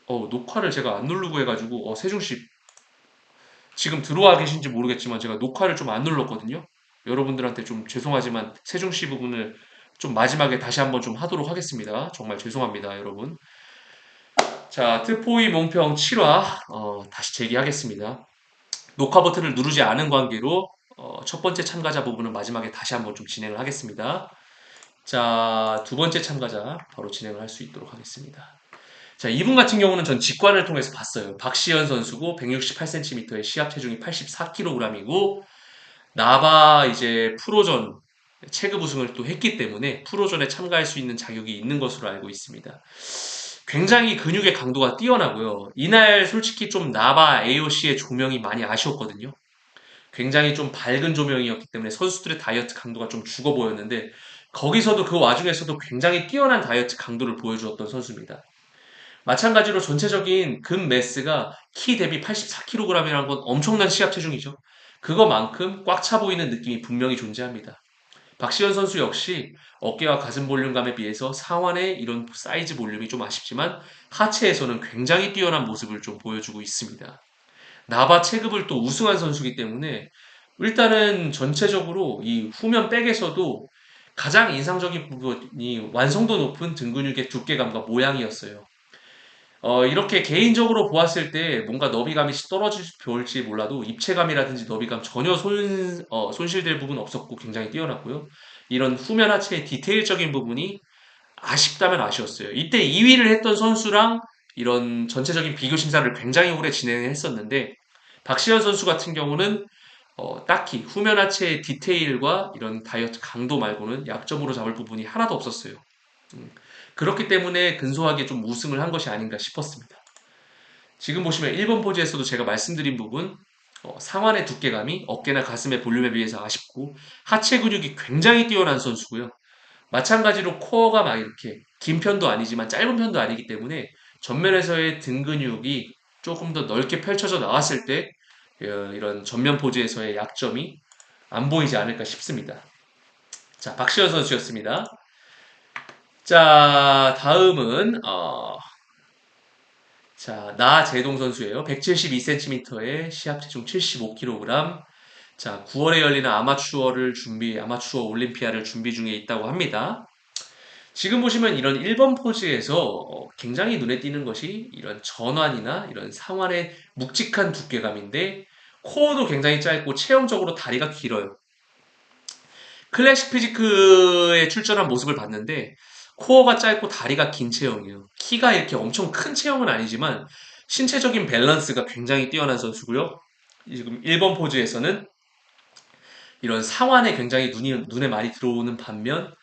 녹화를 제가 안 누르고 해가지고, 세중씨 지금 들어와 계신지 모르겠지만 제가 녹화를 좀 안 눌렀거든요. 여러분들한테 좀 죄송하지만 세중씨 부분을 좀 마지막에 다시 한번 좀 하도록 하겠습니다. 정말 죄송합니다, 여러분. 자, 트포이 몽평 7화, 다시 재개하겠습니다. 녹화 버튼을 누르지 않은 관계로, 첫 번째 참가자 부분은 마지막에 다시 한번 좀 진행을 하겠습니다. 자, 두 번째 참가자 바로 진행을 할 수 있도록 하겠습니다. 자, 이분 같은 경우는 전 직관을 통해서 봤어요. 박시현 선수고 168cm의 시합 체중이 84kg이고 나바 이제 프로전 체급 우승을 또 했기 때문에 프로전에 참가할 수 있는 자격이 있는 것으로 알고 있습니다. 굉장히 근육의 강도가 뛰어나고요. 이날 솔직히 좀 나바 AOC의 조명이 많이 아쉬웠거든요. 굉장히 좀 밝은 조명이었기 때문에 선수들의 다이어트 강도가 좀 죽어 보였는데 거기서도 그 와중에서도 굉장히 뛰어난 다이어트 강도를 보여주었던 선수입니다. 마찬가지로 전체적인 근 매스가 키 대비 84kg이라는 건 엄청난 시합 체중이죠. 그거만큼 꽉 차 보이는 느낌이 분명히 존재합니다. 박시현 선수 역시 어깨와 가슴 볼륨감에 비해서 상완의 이런 사이즈 볼륨이 좀 아쉽지만 하체에서는 굉장히 뛰어난 모습을 좀 보여주고 있습니다. 나바 체급을 또 우승한 선수이기 때문에 일단은 전체적으로 이 후면 백에서도 가장 인상적인 부분이 완성도 높은 등 근육의 두께감과 모양이었어요. 이렇게 개인적으로 보았을 때 뭔가 너비감이 떨어질지 몰라도 입체감이라든지 너비감 전혀 손실될 부분 없었고 굉장히 뛰어났고요. 이런 후면 하체의 디테일적인 부분이 아쉽다면 아쉬웠어요. 이때 2위를 했던 선수랑 이런 전체적인 비교 심사를 굉장히 오래 진행했었는데 박시현 선수 같은 경우는 딱히 후면 하체의 디테일과 이런 다이어트 강도 말고는 약점으로 잡을 부분이 하나도 없었어요. 음, 그렇기 때문에 근소하게 좀 우승을 한 것이 아닌가 싶었습니다. 지금 보시면 1번 포즈에서도 제가 말씀드린 부분 상완의 두께감이 어깨나 가슴의 볼륨에 비해서 아쉽고 하체 근육이 굉장히 뛰어난 선수고요. 마찬가지로 코어가 막 이렇게 긴 편도 아니지만 짧은 편도 아니기 때문에 전면에서의 등 근육이 조금 더 넓게 펼쳐져 나왔을 때 이런 전면 포즈에서의 약점이 안 보이지 않을까 싶습니다. 자, 박시현 선수였습니다. 자, 다음은 나재동 선수예요. 172cm에 시합 체중 75kg. 자, 9월에 열리는 아마추어 올림피아를 준비 중에 있다고 합니다. 지금 보시면 이런 1번 포즈에서 굉장히 눈에 띄는 것이 이런 전완이나 이런 상완의 묵직한 두께감인데 코어도 굉장히 짧고 체형적으로 다리가 길어요. 클래식 피지크에 출전한 모습을 봤는데 코어가 짧고 다리가 긴 체형이에요. 키가 이렇게 엄청 큰 체형은 아니지만 신체적인 밸런스가 굉장히 뛰어난 선수고요. 지금 1번 포즈에서는 이런 상완에 굉장히 눈에 많이 들어오는 반면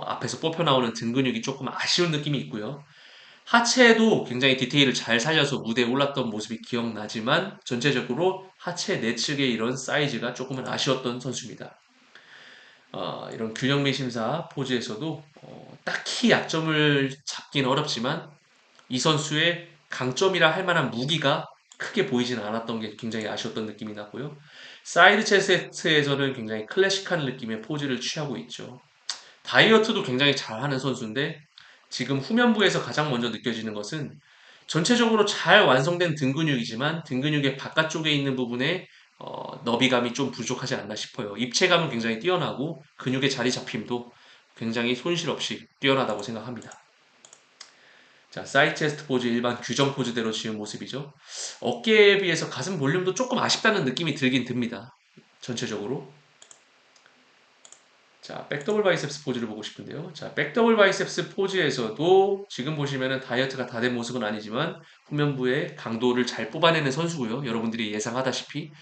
앞에서 뽑혀 나오는 등 근육이 조금 아쉬운 느낌이 있고요. 하체에도 굉장히 디테일을 잘 살려서 무대에 올랐던 모습이 기억나지만 전체적으로 하체 내측의 이런 사이즈가 조금은 아쉬웠던 선수입니다. 이런 균형미 심사 포즈에서도 딱히 약점을 잡기는 어렵지만 이 선수의 강점이라 할 만한 무기가 크게 보이진 않았던 게 굉장히 아쉬웠던 느낌이 났고요. 사이드 체스트에서는 굉장히 클래식한 느낌의 포즈를 취하고 있죠. 다이어트도 굉장히 잘하는 선수인데 지금 후면부에서 가장 먼저 느껴지는 것은 전체적으로 잘 완성된 등 근육이지만 등 근육의 바깥쪽에 있는 부분에 너비감이 좀 부족하지 않나 싶어요. 입체감은 굉장히 뛰어나고 근육의 자리 잡힘도 굉장히 손실 없이 뛰어나다고 생각합니다. 자, 사이드 체스트 포즈 일반 규정 포즈대로 지은 모습이죠. 어깨에 비해서 가슴 볼륨도 조금 아쉽다는 느낌이 들긴 듭니다. 전체적으로. 자, 백더블 바이셉스 포즈를 보고 싶은데요. 자, 백더블 바이셉스 포즈에서도 지금 보시면은 다이어트가 다 된 모습은 아니지만 후면부의 강도를 잘 뽑아내는 선수고요. 여러분들이 예상하다시피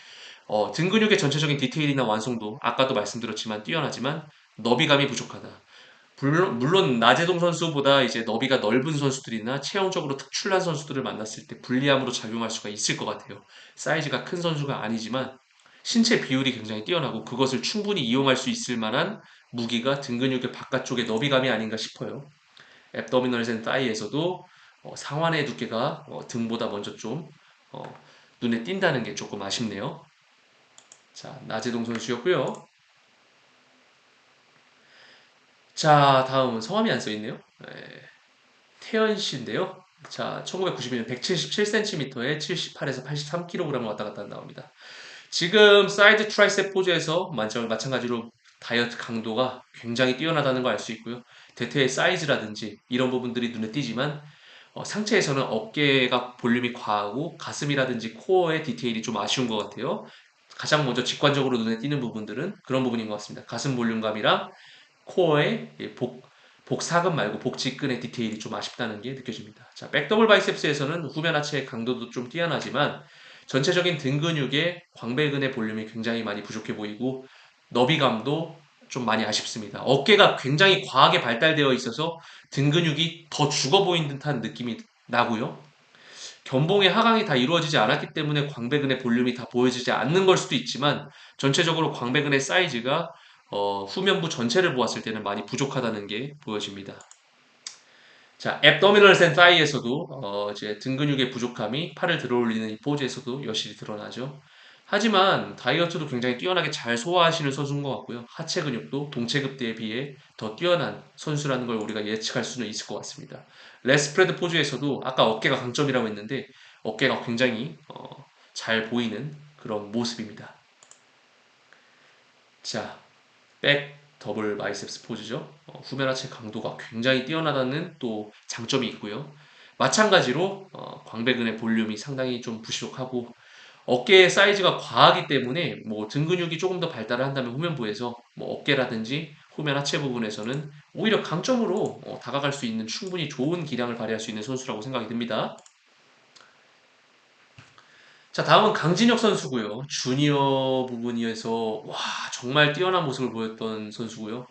등 근육의 전체적인 디테일이나 완성도 아까도 말씀드렸지만 뛰어나지만 너비감이 부족하다. 물론 나재동 선수보다 이제 너비가 넓은 선수들이나 체형적으로 특출난 선수들을 만났을 때 불리함으로 작용할 수가 있을 것 같아요. 사이즈가 큰 선수가 아니지만 신체 비율이 굉장히 뛰어나고 그것을 충분히 이용할 수 있을 만한 무기가 등 근육의 바깥쪽의 너비감이 아닌가 싶어요. 앱더미널 앤 사이에서도 상완의 두께가 등보다 먼저 좀 어, 눈에 띈다는 게 조금 아쉽네요. 자, 나재동 선수였고요. 자, 다음은 성함이 안 써 있네요. 태연 씨인데요. 자, 1991년 177cm에 78에서 83kg 왔다 갔다 나옵니다. 지금 사이드 트라이셉 포즈에서 마찬가지로 다이어트 강도가 굉장히 뛰어나다는 걸 알 수 있고요. 대퇴의 사이즈라든지 이런 부분들이 눈에 띄지만 상체에서는 어깨가 볼륨이 과하고 가슴이라든지 코어의 디테일이 좀 아쉬운 것 같아요. 가장 먼저 직관적으로 눈에 띄는 부분들은 그런 부분인 것 같습니다. 가슴 볼륨감이랑 코어의 복사근 말고 복직근의 디테일이 좀 아쉽다는 게 느껴집니다. 자, 백더블 바이셉스에서는 후면 하체의 강도도 좀 뛰어나지만 전체적인 등 근육의 광배근의 볼륨이 굉장히 많이 부족해 보이고 너비감도 좀 많이 아쉽습니다. 어깨가 굉장히 과하게 발달되어 있어서 등 근육이 더 죽어 보인 듯한 느낌이 나고요. 견봉의 하강이 다 이루어지지 않았기 때문에 광배근의 볼륨이 다 보여지지 않는 걸 수도 있지만 전체적으로 광배근의 사이즈가 후면부 전체를 보았을 때는 많이 부족하다는 게 보여집니다. 자, 앱도미널 앤 사이에서도 이제 등 근육의 부족함이 팔을 들어올리는 이 포즈에서도 여실히 드러나죠. 하지만 다이어트도 굉장히 뛰어나게 잘 소화하시는 선수인 것 같고요. 하체 근육도 동체급대에 비해 더 뛰어난 선수라는 걸 우리가 예측할 수는 있을 것 같습니다. 레스프레드 포즈에서도 아까 어깨가 강점이라고 했는데 어깨가 굉장히 잘 보이는 그런 모습입니다. 자, 백 더블 바이셉스 포즈죠. 후면 하체 강도가 굉장히 뛰어나다는 또 장점이 있고요. 마찬가지로 광배근의 볼륨이 상당히 좀 부족하고 어깨의 사이즈가 과하기 때문에 뭐 등 근육이 조금 더 발달을 한다면 후면부에서 뭐 어깨라든지 후면 하체 부분에서는 오히려 강점으로 다가갈 수 있는 충분히 좋은 기량을 발휘할 수 있는 선수라고 생각이 듭니다. 자, 다음은 강진혁 선수고요. 주니어 부분에서 와, 정말 뛰어난 모습을 보였던 선수고요.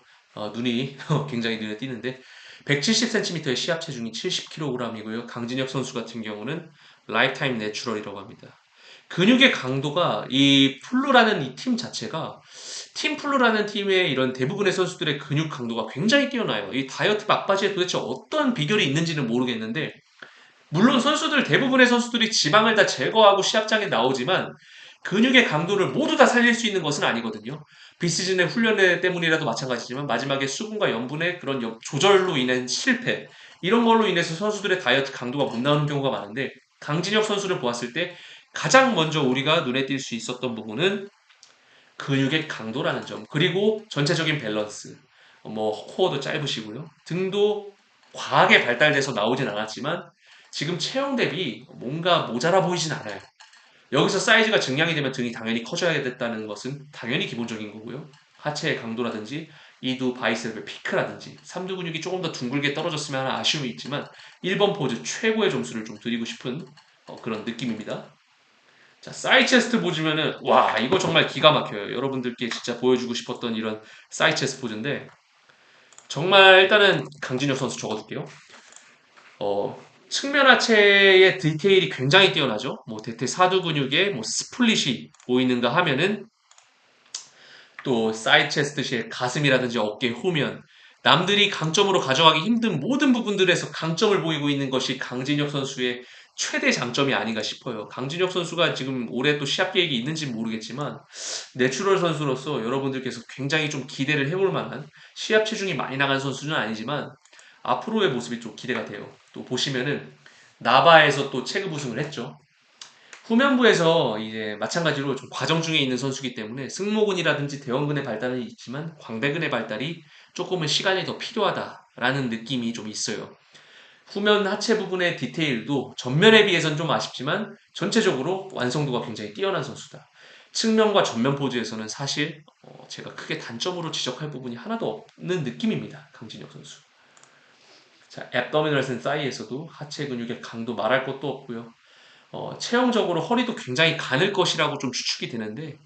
눈이 굉장히 눈에 띄는데 170cm의 시합 체중이 70kg이고요. 강진혁 선수 같은 경우는 라이프타임 내추럴이라고 합니다. 근육의 강도가 이 플루라는 이 팀 자체가 팀 플루라는 팀의 이런 대부분의 선수들의 근육 강도가 굉장히 뛰어나요. 이 다이어트 막바지에 도대체 어떤 비결이 있는지는 모르겠는데 물론 선수들 대부분의 선수들이 지방을 다 제거하고 시합장에 나오지만 근육의 강도를 모두 다 살릴 수 있는 것은 아니거든요. 비시즌의 훈련 때문이라도 마찬가지지만 마지막에 수분과 염분의 그런 조절로 인한 실패 이런 걸로 인해서 선수들의 다이어트 강도가 못 나오는 경우가 많은데 강진혁 선수를 보았을 때 가장 먼저 우리가 눈에 띌 수 있었던 부분은 근육의 강도라는 점 그리고 전체적인 밸런스 뭐 코어도 짧으시고요 등도 과하게 발달돼서 나오진 않았지만 지금 체형 대비 뭔가 모자라 보이진 않아요. 여기서 사이즈가 증량이 되면 등이 당연히 커져야 됐다는 것은 당연히 기본적인 거고요. 하체의 강도라든지 이두 바이셉의 피크라든지 삼두 근육이 조금 더 둥글게 떨어졌으면 하는 아쉬움이 있지만 1번 포즈 최고의 점수를 좀 드리고 싶은 그런 느낌입니다. 자, 사이 체스트 보시면은 와 이거 정말 기가 막혀요. 여러분들께 진짜 보여주고 싶었던 이런 사이 체스트 포즈인데 정말 일단은 강진혁 선수 적어둘게요. 측면 하체의 디테일이 굉장히 뛰어나죠. 뭐 대퇴 사두 근육에 뭐 스플릿이 보이는가 하면은 또 사이드 체스트시의 가슴이라든지 어깨 후면 남들이 강점으로 가져가기 힘든 모든 부분들에서 강점을 보이고 있는 것이 강진혁 선수의 최대 장점이 아닌가 싶어요. 강진혁 선수가 지금 올해 또 시합 계획이 있는지 모르겠지만 내추럴 선수로서 여러분들께서 굉장히 좀 기대를 해볼 만한 시합 체중이 많이 나간 선수는 아니지만 앞으로의 모습이 좀 기대가 돼요. 또 보시면은 나바에서 또 체급 우승을 했죠. 후면부에서 이제 마찬가지로 좀 과정 중에 있는 선수이기 때문에 승모근이라든지 대원근의 발달은 있지만 광배근의 발달이 조금은 시간이 더 필요하다라는 느낌이 좀 있어요. 후면 하체 부분의 디테일도 전면에 비해서는 좀 아쉽지만 전체적으로 완성도가 굉장히 뛰어난 선수다. 측면과 전면 포즈에서는 사실 제가 크게 단점으로 지적할 부분이 하나도 없는 느낌입니다. 강진혁 선수. 자, 앱도미널 앤 사이에서도 하체 근육의 강도 말할 것도 없고요. 체형적으로 허리도 굉장히 가늘 것이라고 좀 추측이 되는데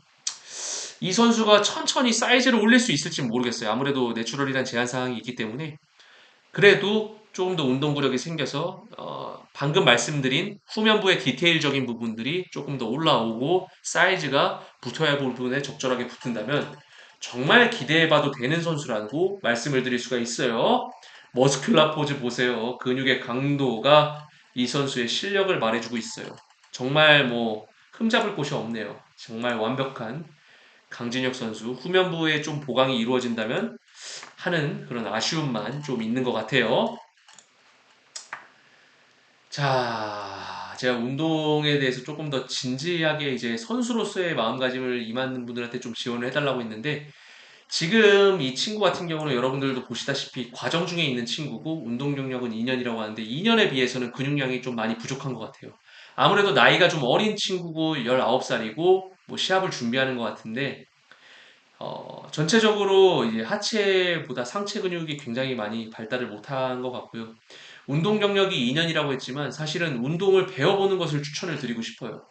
이 선수가 천천히 사이즈를 올릴 수 있을지 모르겠어요. 아무래도 내추럴이란 제한 사항이 있기 때문에 그래도 조금 더 운동구력이 생겨서 방금 말씀드린 후면부의 디테일적인 부분들이 조금 더 올라오고 사이즈가 붙어야 할 부분에 적절하게 붙은다면 정말 기대해봐도 되는 선수라고 말씀을 드릴 수가 있어요. 머스큘라 포즈 보세요. 근육의 강도가 이 선수의 실력을 말해주고 있어요. 정말 뭐 흠잡을 곳이 없네요. 정말 완벽한 강진혁 선수 후면부에 좀 보강이 이루어진다면 하는 그런 아쉬움만 좀 있는 것 같아요. 자, 제가 운동에 대해서 조금 더 진지하게 이제 선수로서의 마음가짐을 임하는 분들한테 좀 지원을 해달라고 했는데, 지금 이 친구 같은 경우는 여러분들도 보시다시피 과정 중에 있는 친구고, 운동 경력은 2년이라고 하는데, 2년에 비해서는 근육량이 좀 많이 부족한 것 같아요. 아무래도 나이가 좀 어린 친구고, 19살이고, 뭐 시합을 준비하는 것 같은데, 전체적으로 이제 하체보다 상체 근육이 굉장히 많이 발달을 못한 것 같고요. 운동 경력이 2년이라고 했지만 사실은 운동을 배워보는 것을 추천을 드리고 싶어요.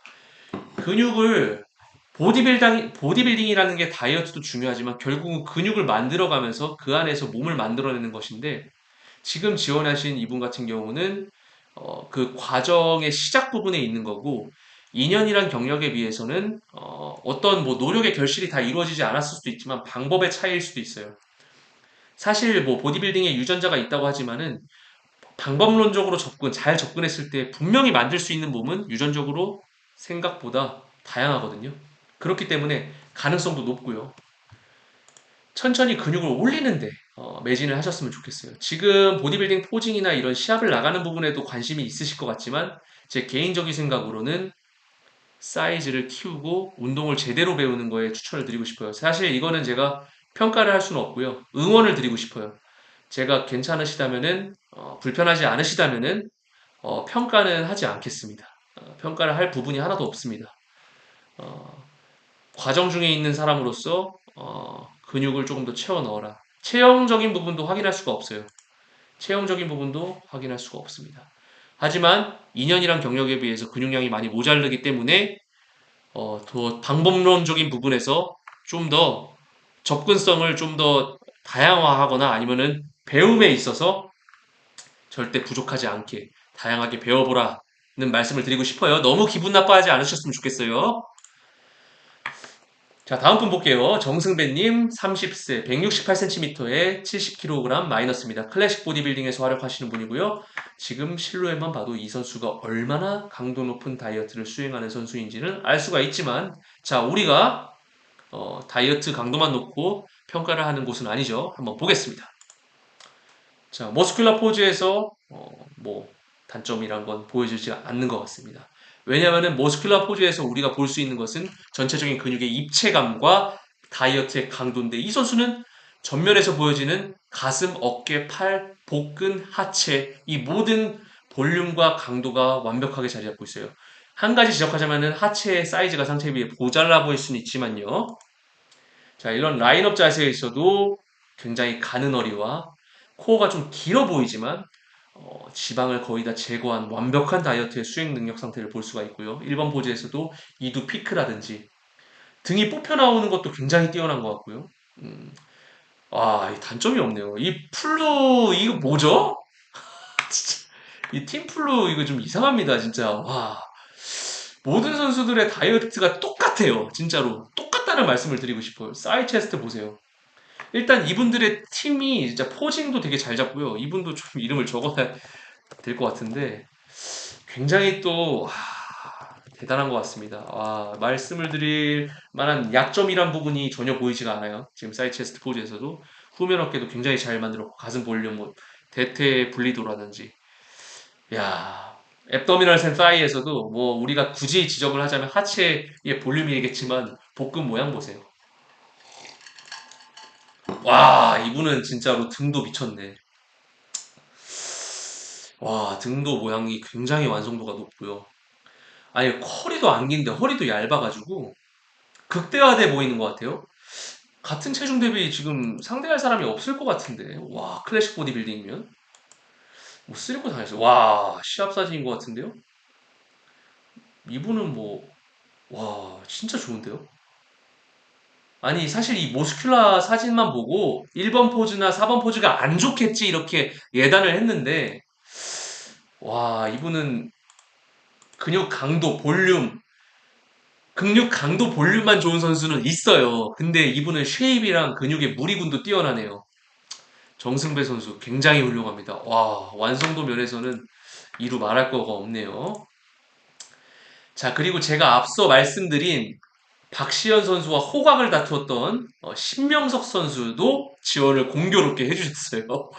근육을 보디빌딩이라는 게 다이어트도 중요하지만 결국은 근육을 만들어가면서 그 안에서 몸을 만들어내는 것인데 지금 지원하신 이분 같은 경우는 그 과정의 시작 부분에 있는 거고 2년이란 경력에 비해서는 어떤 뭐 노력의 결실이 다 이루어지지 않았을 수도 있지만 방법의 차이일 수도 있어요. 사실 뭐 보디빌딩에 유전자가 있다고 하지만은 방법론적으로 잘 접근했을 때 분명히 만들 수 있는 몸은 유전적으로 생각보다 다양하거든요. 그렇기 때문에 가능성도 높고요. 천천히 근육을 올리는데 매진을 하셨으면 좋겠어요. 지금 보디빌딩 포징이나 이런 시합을 나가는 부분에도 관심이 있으실 것 같지만 제 개인적인 생각으로는 사이즈를 키우고 운동을 제대로 배우는 거에 추천을 드리고 싶어요. 사실 이거는 제가 평가를 할 수는 없고요. 응원을 드리고 싶어요. 제가 괜찮으시다면은 불편하지 않으시다면은 평가는 하지 않겠습니다. 평가를 할 부분이 하나도 없습니다. 어, 과정 중에 있는 사람으로서 근육을 조금 더 채워 넣어라. 체형적인 부분도 확인할 수가 없어요. 체형적인 부분도 확인할 수가 없습니다. 하지만 2년이란 경력에 비해서 근육량이 많이 모자르기 때문에 더 방법론적인 부분에서 좀 더 접근성을 좀 더 다양화하거나 아니면은 배움에 있어서 절대 부족하지 않게 다양하게 배워보라는 말씀을 드리고 싶어요. 너무 기분 나빠하지 않으셨으면 좋겠어요. 자, 다음 분 볼게요. 정승배님, 30세, 168cm에 70kg 마이너스입니다. 클래식 보디빌딩에서 활약하시는 분이고요. 지금 실루엣만 봐도 이 선수가 얼마나 강도 높은 다이어트를 수행하는 선수인지는 알 수가 있지만, 자, 우리가 다이어트 강도만 놓고 평가를 하는 곳은 아니죠. 한번 보겠습니다. 자, 머스큘라 포즈에서 뭐 단점이란 건 보여주지 않는 것 같습니다. 왜냐하면 머스큘라 포즈에서 우리가 볼 수 있는 것은 전체적인 근육의 입체감과 다이어트의 강도인데 이 선수는 전면에서 보여지는 가슴, 어깨, 팔, 복근, 하체 이 모든 볼륨과 강도가 완벽하게 자리 잡고 있어요. 한 가지 지적하자면 하체의 사이즈가 상체에 비해 모자라 보일 수는 있지만요. 자, 이런 라인업 자세에 있어도 굉장히 가는 허리와 코어가 좀 길어 보이지만 지방을 거의 다 제거한 완벽한 다이어트의 수행 능력 상태를 볼 수가 있고요. 1번 포즈에서도 이두 피크라든지 등이 뽑혀 나오는 것도 굉장히 뛰어난 것 같고요. 음, 이 단점이 없네요. 이 플루 이거 뭐죠? 진짜 이 팀플루 이거 좀 이상합니다, 진짜. 와, 모든 선수들의 다이어트가 똑같아요, 진짜로. 똑같다는 말씀을 드리고 싶어요. 사이 체스트 보세요. 일단 이분들의 팀이 진짜 포징도 되게 잘 잡고요. 이분도 좀 이름을 적어야 될 것 같은데 굉장히 또 대단한 것 같습니다. 말씀을 드릴 만한 약점이란 부분이 전혀 보이지가 않아요. 지금 사이드 체스트 포즈에서도 후면 어깨도 굉장히 잘 만들었고 가슴 볼륨 뭐 대퇴 분리도라든지 야 앱도미널 센 사이에서도 뭐 우리가 굳이 지적을 하자면 하체의 볼륨이겠지만 복근 모양 보세요. 와 이분은 진짜로 등도 미쳤네. 와 등도 모양이 굉장히 완성도가 높고요. 아니 허리도 안 긴데 허리도 얇아가지고 극대화돼 보이는 것 같아요. 같은 체중 대비 지금 상대할 사람이 없을 것 같은데 와 클래식 보디빌딩이면 뭐 쓰리고 다녔어요. 와 시합 사진인 것 같은데요. 이분은 뭐 와 진짜 좋은데요. 아니 사실 이 모스큘라 사진만 보고 1번 포즈나 4번 포즈가 안 좋겠지 이렇게 예단을 했는데 와 이분은 근육 강도 볼륨 근육 강도 볼륨만 좋은 선수는 있어요. 근데 이분은 쉐입이랑 근육의 무리군도 뛰어나네요. 정승배 선수 굉장히 훌륭합니다. 와, 완성도 면에서는 이루 말할 거가 없네요. 자, 그리고 제가 앞서 말씀드린 박시현 선수와 호각을 다투었던 신명석 선수도 지원을 공교롭게 해주셨어요.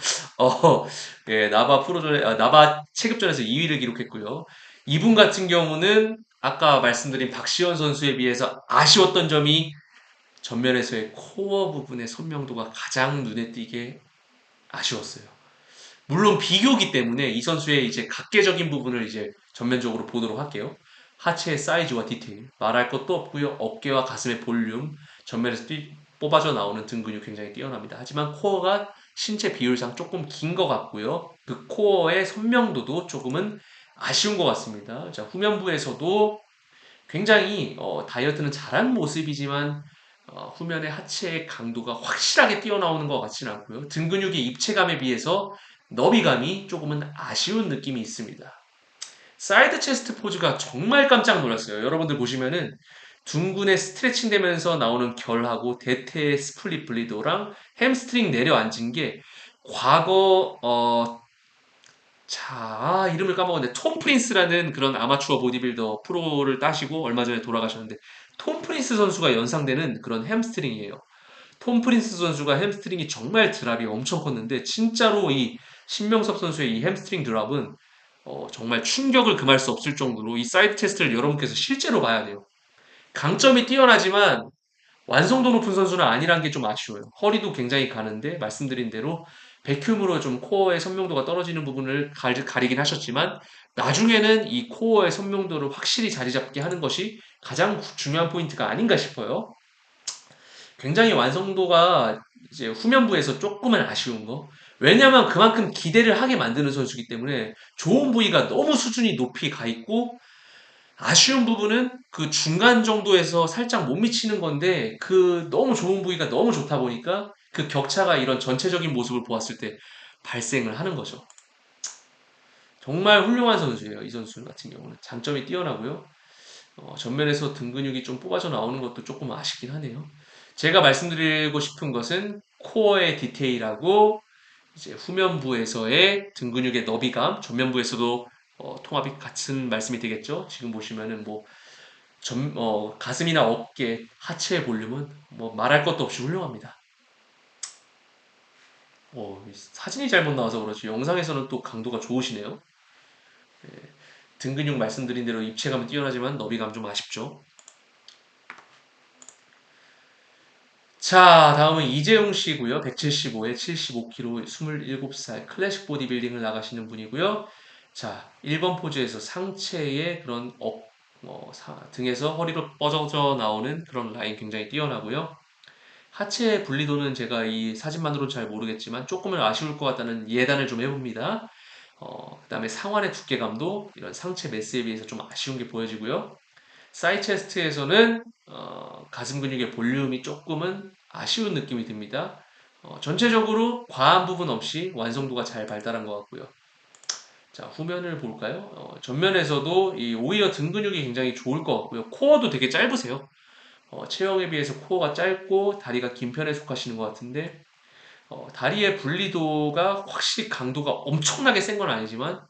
예, 나바 체급전에서 2위를 기록했고요. 이분 같은 경우는 아까 말씀드린 박시현 선수에 비해서 아쉬웠던 점이 전면에서의 코어 부분의 선명도가 가장 눈에 띄게 아쉬웠어요. 물론 비교기 때문에 이 선수의 이제 각계적인 부분을 이제 전면적으로 보도록 할게요. 하체의 사이즈와 디테일, 말할 것도 없고요. 어깨와 가슴의 볼륨, 전면에서 뽑아져 나오는 등 근육 굉장히 뛰어납니다. 하지만 코어가 신체 비율상 조금 긴 것 같고요. 그 코어의 선명도도 조금은 아쉬운 것 같습니다. 자, 후면부에서도 굉장히 다이어트는 잘한 모습이지만 후면의 하체의 강도가 확실하게 뛰어나오는 것 같지는 않고요. 등 근육의 입체감에 비해서 너비감이 조금은 아쉬운 느낌이 있습니다. 사이드 체스트 포즈가 정말 깜짝 놀랐어요. 여러분들 보시면은 둥근에 스트레칭 되면서 나오는 결하고 대퇴의 스플릿 블리도랑 햄스트링 내려앉은 게 과거 이름을 까먹었는데 톰 프린스라는 그런 아마추어 보디빌더 프로를 따시고 얼마 전에 돌아가셨는데 톰 프린스 선수가 연상되는 그런 햄스트링이에요. 톰 프린스 선수가 햄스트링이 정말 드랍이 엄청 컸는데 진짜로 이 신명섭 선수의 이 햄스트링 드랍은 정말 충격을 금할 수 없을 정도로 이 사이드 테스트를 여러분께서 실제로 봐야 돼요. 강점이 뛰어나지만 완성도 높은 선수는 아니란 게 좀 아쉬워요. 허리도 굉장히 가는데 말씀드린 대로 백큐브로 좀 코어의 선명도가 떨어지는 부분을 가리긴 하셨지만 나중에는 이 코어의 선명도를 확실히 자리 잡게 하는 것이 가장 중요한 포인트가 아닌가 싶어요. 굉장히 완성도가 이제 후면부에서 조금은 아쉬운 거. 왜냐면 그만큼 기대를 하게 만드는 선수이기 때문에 좋은 부위가 너무 수준이 높이 가 있고 아쉬운 부분은 그 중간 정도에서 살짝 못 미치는 건데 그 너무 좋은 부위가 너무 좋다 보니까 그 격차가 이런 전체적인 모습을 보았을 때 발생을 하는 거죠. 정말 훌륭한 선수예요. 이 선수 같은 경우는 장점이 뛰어나고요. 전면에서 등 근육이 좀 뽑아져 나오는 것도 조금 아쉽긴 하네요. 제가 말씀드리고 싶은 것은 코어의 디테일하고 이제 후면부에서의 등 근육의 너비감, 전면부에서도 통합이 같은 말씀이 되겠죠. 지금 보시면은 뭐 가슴이나 어깨, 하체의 볼륨은 뭐 말할 것도 없이 훌륭합니다. 사진이 잘못 나와서 그렇지 영상에서는 또 강도가 좋으시네요. 등 근육 말씀드린 대로 입체감은 뛰어나지만 너비감 좀 아쉽죠. 자, 다음은 이재용 씨고요. 175에 75kg, 27살 클래식 보디빌딩을 나가시는 분이고요. 자, 1번 포즈에서 상체의 그런 등에서 허리로 뻗어져 나오는 그런 라인 굉장히 뛰어나고요. 하체 분리도는 제가 이 사진만으로는 잘 모르겠지만 조금은 아쉬울 것 같다는 예단을 좀 해봅니다. 그다음에 상완의 두께감도 이런 상체 매스에 비해서 좀 아쉬운 게 보여지고요. 사이 체스트에서는 가슴 근육의 볼륨이 조금은 아쉬운 느낌이 듭니다. 전체적으로 과한 부분 없이 완성도가 잘 발달한 것 같고요. 자, 후면을 볼까요? 전면에서도 오히려 등 근육이 굉장히 좋을 것 같고요. 코어도 되게 짧으세요. 체형에 비해서 코어가 짧고 다리가 긴 편에 속하시는 것 같은데 다리의 분리도가 확실히 강도가 엄청나게 센 건 아니지만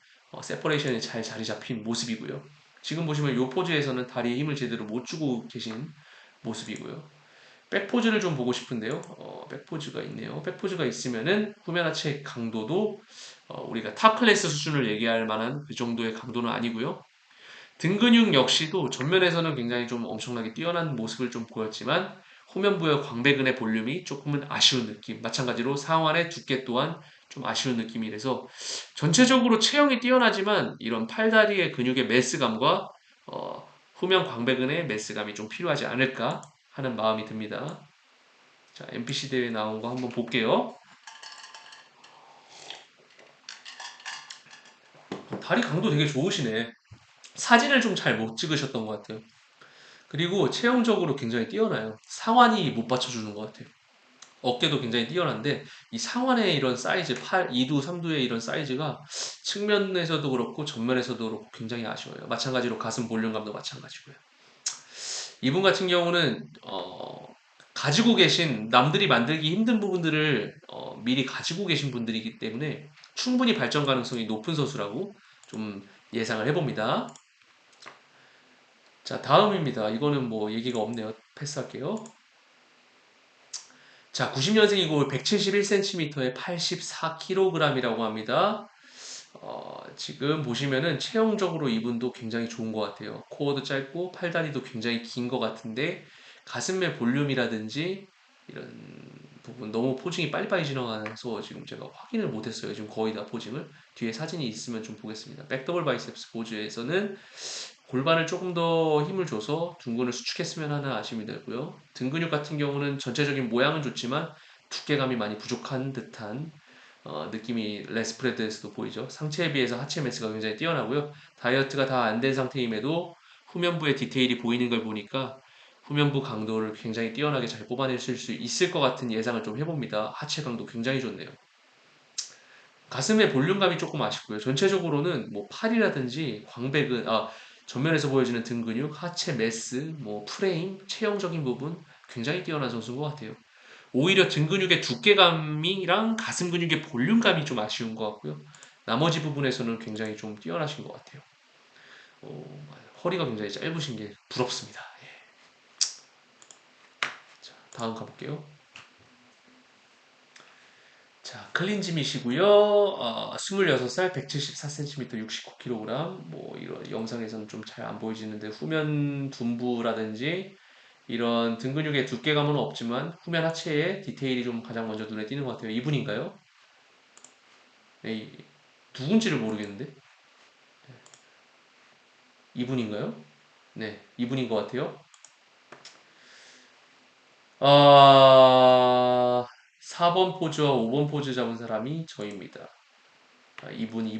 세퍼레이션이 잘 자리 잡힌 모습이고요. 지금 보시면 이 포즈에서는 다리에 힘을 제대로 못 주고 계신 모습이고요. 백포즈를 좀 보고 싶은데요. 백포즈가 있네요. 백포즈가 있으면은 후면 하체 강도도 우리가 탑 클래스 수준을 얘기할 만한 그 정도의 강도는 아니고요. 등 근육 역시도 전면에서는 굉장히 좀 엄청나게 뛰어난 모습을 좀 보였지만 후면부의 광배근의 볼륨이 조금은 아쉬운 느낌. 마찬가지로 상완의 두께 또한 좀 아쉬운 느낌이라서 전체적으로 체형이 뛰어나지만 이런 팔다리의 근육의 매스감과 후면 광배근의 매스감이 좀 필요하지 않을까 하는 마음이 듭니다. 자, NPC 대회 나온 거 한번 볼게요. 다리 강도 되게 좋으시네. 사진을 좀 잘 못 찍으셨던 것 같아요. 그리고 체형적으로 굉장히 뛰어나요. 상완이 못 받쳐주는 것 같아요. 어깨도 굉장히 뛰어난데 이 상완의 이런 사이즈, 2두, 3두의 이런 사이즈가 측면에서도 그렇고 전면에서도 그렇고 굉장히 아쉬워요. 마찬가지로 가슴 볼륨감도 마찬가지고요. 이분 같은 경우는 가지고 계신 남들이 만들기 힘든 부분들을 미리 가지고 계신 분들이기 때문에 충분히 발전 가능성이 높은 선수라고 좀 예상을 해봅니다. 자, 다음입니다. 이거는 뭐 얘기가 없네요. 패스할게요. 자, 90년생이고 171cm에 84kg이라고 합니다. 지금 보시면은 체형적으로 이분도 굉장히 좋은 것 같아요. 코어도 짧고 팔다리도 굉장히 긴 것 같은데 가슴의 볼륨이라든지 이런 부분 너무 포징이 빨리빨리 지나가서 지금 제가 확인을 못했어요. 지금 거의 다 포징을 뒤에 사진이 있으면 좀 보겠습니다. 백더블 바이셉스 포즈에서는 골반을 조금 더 힘을 줘서 둔근을 수축했으면 하는 아쉬움이 들고요. 등 근육 같은 경우는 전체적인 모양은 좋지만 두께감이 많이 부족한 듯한 느낌이 레스프레드에서도 보이죠. 상체에 비해서 하체 매스가 굉장히 뛰어나고요. 다이어트가 다 안 된 상태임에도 후면부의 디테일이 보이는 걸 보니까 후면부 강도를 굉장히 뛰어나게 잘 뽑아내실 수 있을 것 같은 예상을 좀 해봅니다. 하체 강도 굉장히 좋네요. 가슴의 볼륨감이 조금 아쉽고요. 전체적으로는 뭐 팔이라든지 광배근, 전면에서 보여지는 등 근육, 하체 매스, 뭐 프레임, 체형적인 부분 굉장히 뛰어난 선수인 것 같아요. 오히려 등 근육의 두께감이랑 가슴 근육의 볼륨감이 좀 아쉬운 것 같고요. 나머지 부분에서는 굉장히 좀 뛰어나신 것 같아요. 허리가 굉장히 짧으신 게 부럽습니다. 예. 자, 다음 가볼게요. 자, 클린짐이시고요. 26살, 174cm, 69kg. 뭐 이런 영상에서는 좀 잘 안 보이시는데 후면 둔부라든지 이런 등 근육의 두께감은 없지만 후면 하체의 디테일이 좀 가장 먼저 눈에 띄는 것 같아요. 이분인가요? 네, 누군지를 모르겠는데 이분인가요? 네, 이분인 것 같아요. 4번 포즈와 5번 포즈 잡은 사람이 저입니다. 이분이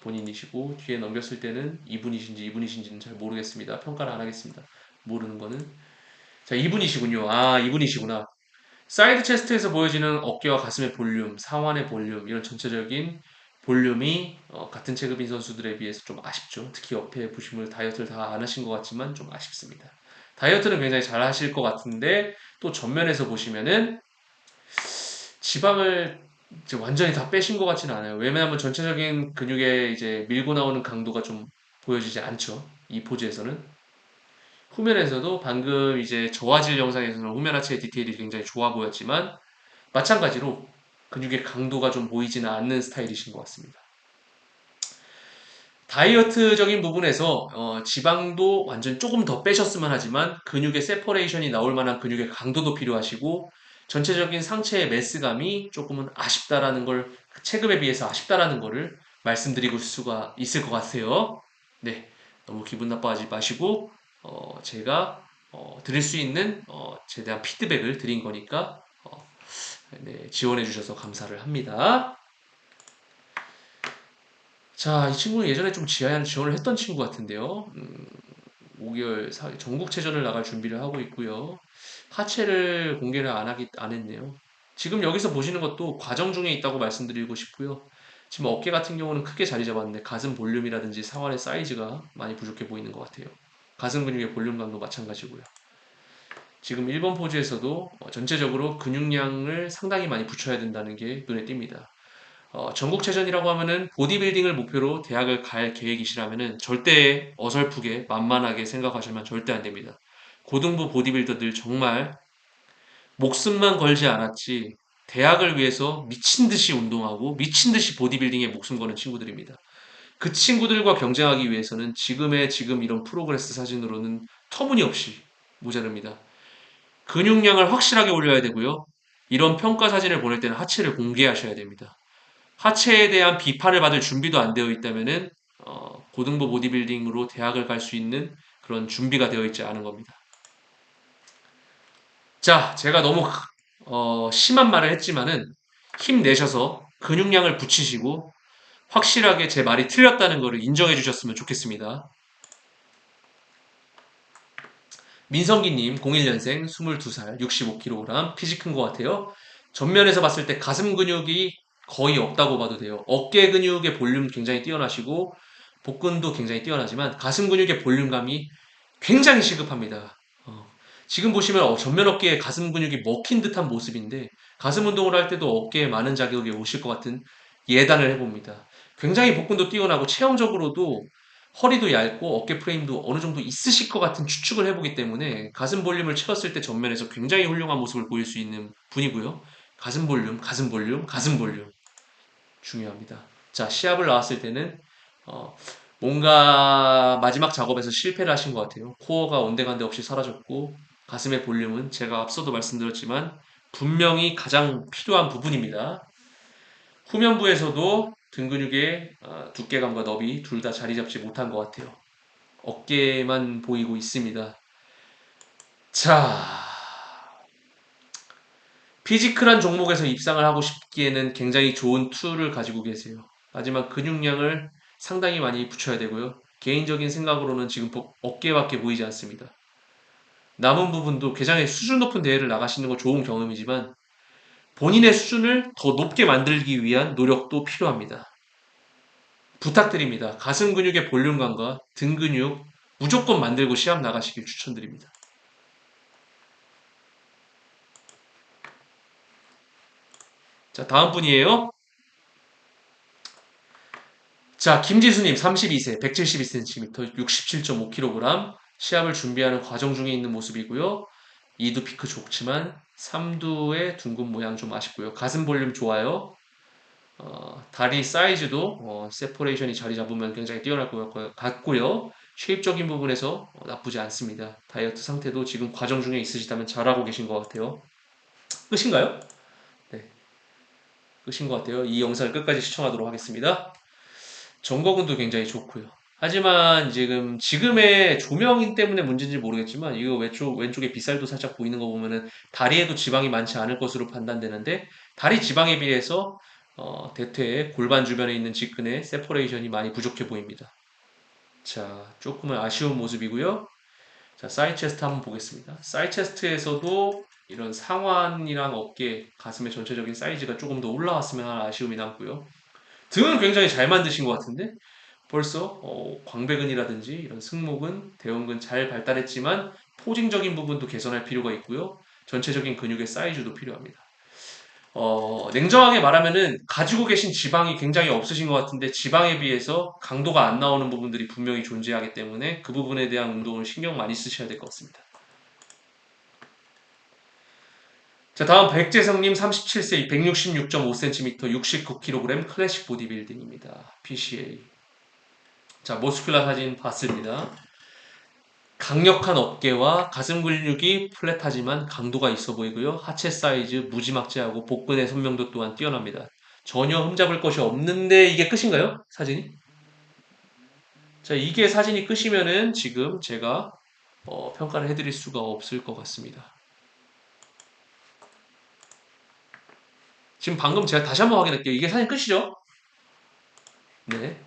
본인이시고 뒤에 넘겼을 때는 이분이신지는 잘 모르겠습니다. 평가를 안 하겠습니다. 모르는 거는. 자, 이분이시군요. 이분이시구나. 사이드 체스트에서 보여지는 어깨와 가슴의 볼륨, 상완의 볼륨, 이런 전체적인 볼륨이 같은 체급인 선수들에 비해서 좀 아쉽죠. 특히 옆에 보시면 다이어트를 다 안 하신 것 같지만 좀 아쉽습니다. 다이어트는 굉장히 잘 하실 것 같은데 또 전면에서 보시면은 지방을 이제 완전히 다 빼신 것 같지는 않아요. 왜냐하면 전체적인 근육에 이제 밀고 나오는 강도가 좀 보여지지 않죠. 이 포즈에서는. 후면에서도 방금 이제 저화질 영상에서는 후면 하체의 디테일이 굉장히 좋아 보였지만 마찬가지로 근육의 강도가 좀 보이지는 않는 스타일이신 것 같습니다. 다이어트적인 부분에서 지방도 완전 조금 더 빼셨으면 하지만 근육의 세퍼레이션이 나올 만한 근육의 강도도 필요하시고 전체적인 상체의 매스감이 조금은 아쉽다라는 걸 체급에 비해서 아쉽다라는 거를 말씀드리고 수가 있을 것 같아요. 네, 너무 기분 나빠하지 마시고 제가 드릴 수 있는 최대한 피드백을 드린 거니까 네, 지원해 주셔서 감사를 합니다. 자, 이 친구는 예전에 좀 지원을 했던 친구 같은데요. 5개월 전국체전을 나갈 준비를 하고 있고요. 하체를 공개를 안 했네요. 지금 여기서 보시는 것도 과정 중에 있다고 말씀드리고 싶고요. 지금 어깨 같은 경우는 크게 자리 잡았는데 가슴 볼륨이라든지 상완의 사이즈가 많이 부족해 보이는 것 같아요. 가슴 근육의 볼륨감도 마찬가지고요. 지금 1번 포즈에서도 전체적으로 근육량을 상당히 많이 붙여야 된다는 게 눈에 띕니다. 전국체전이라고 하면은 보디빌딩을 목표로 대학을 갈 계획이시라면은 절대 어설프게 만만하게 생각하시면 절대 안 됩니다. 고등부 보디빌더들 정말 목숨만 걸지 않았지 대학을 위해서 미친 듯이 운동하고 미친 듯이 보디빌딩에 목숨 거는 친구들입니다. 그 친구들과 경쟁하기 위해서는 지금 이런 프로그레스 사진으로는 터무니없이 모자릅니다. 근육량을 확실하게 올려야 되고요. 이런 평가 사진을 보낼 때는 하체를 공개하셔야 됩니다. 하체에 대한 비판을 받을 준비도 안 되어 있다면은 고등부 보디빌딩으로 대학을 갈 수 있는 그런 준비가 되어 있지 않은 겁니다. 자, 제가 너무 심한 말을 했지만은 힘내셔서 근육량을 붙이시고 확실하게 제 말이 틀렸다는 것을 인정해 주셨으면 좋겠습니다. 민성기님, 01년생, 22살, 65kg, 피지 큰 것 같아요. 전면에서 봤을 때 가슴 근육이 거의 없다고 봐도 돼요. 어깨 근육의 볼륨 굉장히 뛰어나시고, 복근도 굉장히 뛰어나지만, 가슴 근육의 볼륨감이 굉장히 시급합니다. 어, 지금 보시면 전면 어깨에 가슴 근육이 먹힌 듯한 모습인데, 가슴 운동을 할 때도 어깨에 많은 자극이 오실 것 같은 예단을 해봅니다. 굉장히 복근도 뛰어나고, 체형적으로도 허리도 얇고 어깨 프레임도 어느 정도 있으실 것 같은 추측을 해보기 때문에 가슴 볼륨을 채웠을 때 전면에서 굉장히 훌륭한 모습을 보일 수 있는 분이고요. 가슴 볼륨, 가슴 볼륨, 가슴 볼륨 중요합니다. 자, 시합을 나왔을 때는 어, 뭔가 마지막 작업에서 실패를 하신 것 같아요. 코어가 온데간데 없이 사라졌고 가슴의 볼륨은 제가 앞서도 말씀드렸지만 분명히 가장 필요한 부분입니다. 후면부에서도 등 근육의 두께감과 너비 둘 다 자리 잡지 못한 것 같아요. 어깨만 보이고 있습니다. 자, 피지컬한 종목에서 입상을 하고 싶기에는 굉장히 좋은 툴을 가지고 계세요. 하지만 근육량을 상당히 많이 붙여야 되고요. 개인적인 생각으로는 지금 어깨밖에 보이지 않습니다. 남은 부분도 굉장히 수준 높은 대회를 나가시는 건 좋은 경험이지만 본인의 수준을 더 높게 만들기 위한 노력도 필요합니다. 부탁드립니다. 가슴 근육의 볼륨감과 등 근육 무조건 만들고 시합 나가시길 추천드립니다. 자, 다음 분이에요. 자, 김지수님 32세, 172cm, 67.5kg 시합을 준비하는 과정 중에 있는 모습이고요. 2두 피크 좋지만 3두의 둥근 모양 좀 아쉽고요. 가슴 볼륨 좋아요. 다리 사이즈도 세퍼레이션이 자리 잡으면 굉장히 뛰어날 것 같고요. 쉐입적인 부분에서 나쁘지 않습니다. 다이어트 상태도 지금 과정 중에 있으시다면 잘하고 계신 것 같아요. 끝인가요? 네, 끝인 것 같아요. 이 영상을 끝까지 시청하도록 하겠습니다. 정거근도 굉장히 좋고요. 하지만 지금의 조명 때문에 문제인지 모르겠지만 이거 왼쪽에 빗살도 살짝 보이는 거 보면은 다리에도 지방이 많지 않을 것으로 판단되는데 다리 지방에 비해서 대퇴 골반 주변에 있는 직근의 세퍼레이션이 많이 부족해 보입니다. 자, 조금은 아쉬운 모습이고요. 자, 사이드 체스트 한번 보겠습니다. 사이드 체스트에서도 이런 상완이랑 어깨, 가슴의 전체적인 사이즈가 조금 더 올라왔으면 하는 아쉬움이 남고요. 등은 굉장히 잘 만드신 것 같은데 벌써 광배근이라든지 이런 승모근, 대원근 잘 발달했지만 포징적인 부분도 개선할 필요가 있고요. 전체적인 근육의 사이즈도 필요합니다. 냉정하게 말하면은 가지고 계신 지방이 굉장히 없으신 것 같은데 지방에 비해서 강도가 안 나오는 부분들이 분명히 존재하기 때문에 그 부분에 대한 운동을 신경 많이 쓰셔야 될 것 같습니다. 자, 다음 백재성님 37세 166.5cm 69kg 클래식 보디빌딩입니다. PCA. 자, 모스큘라 사진 봤습니다. 강력한 어깨와 가슴 근육이 플랫하지만 강도가 있어 보이고요. 하체 사이즈 무지막지하고 복근의 선명도 또한 뛰어납니다. 전혀 흠잡을 것이 없는데 이게 끝인가요? 사진이? 자, 이게 사진이 끝이면은 지금 제가 평가를 해드릴 수가 없을 것 같습니다. 지금 방금 제가 다시 한번 확인할게요. 이게 사진 끝이죠? 네.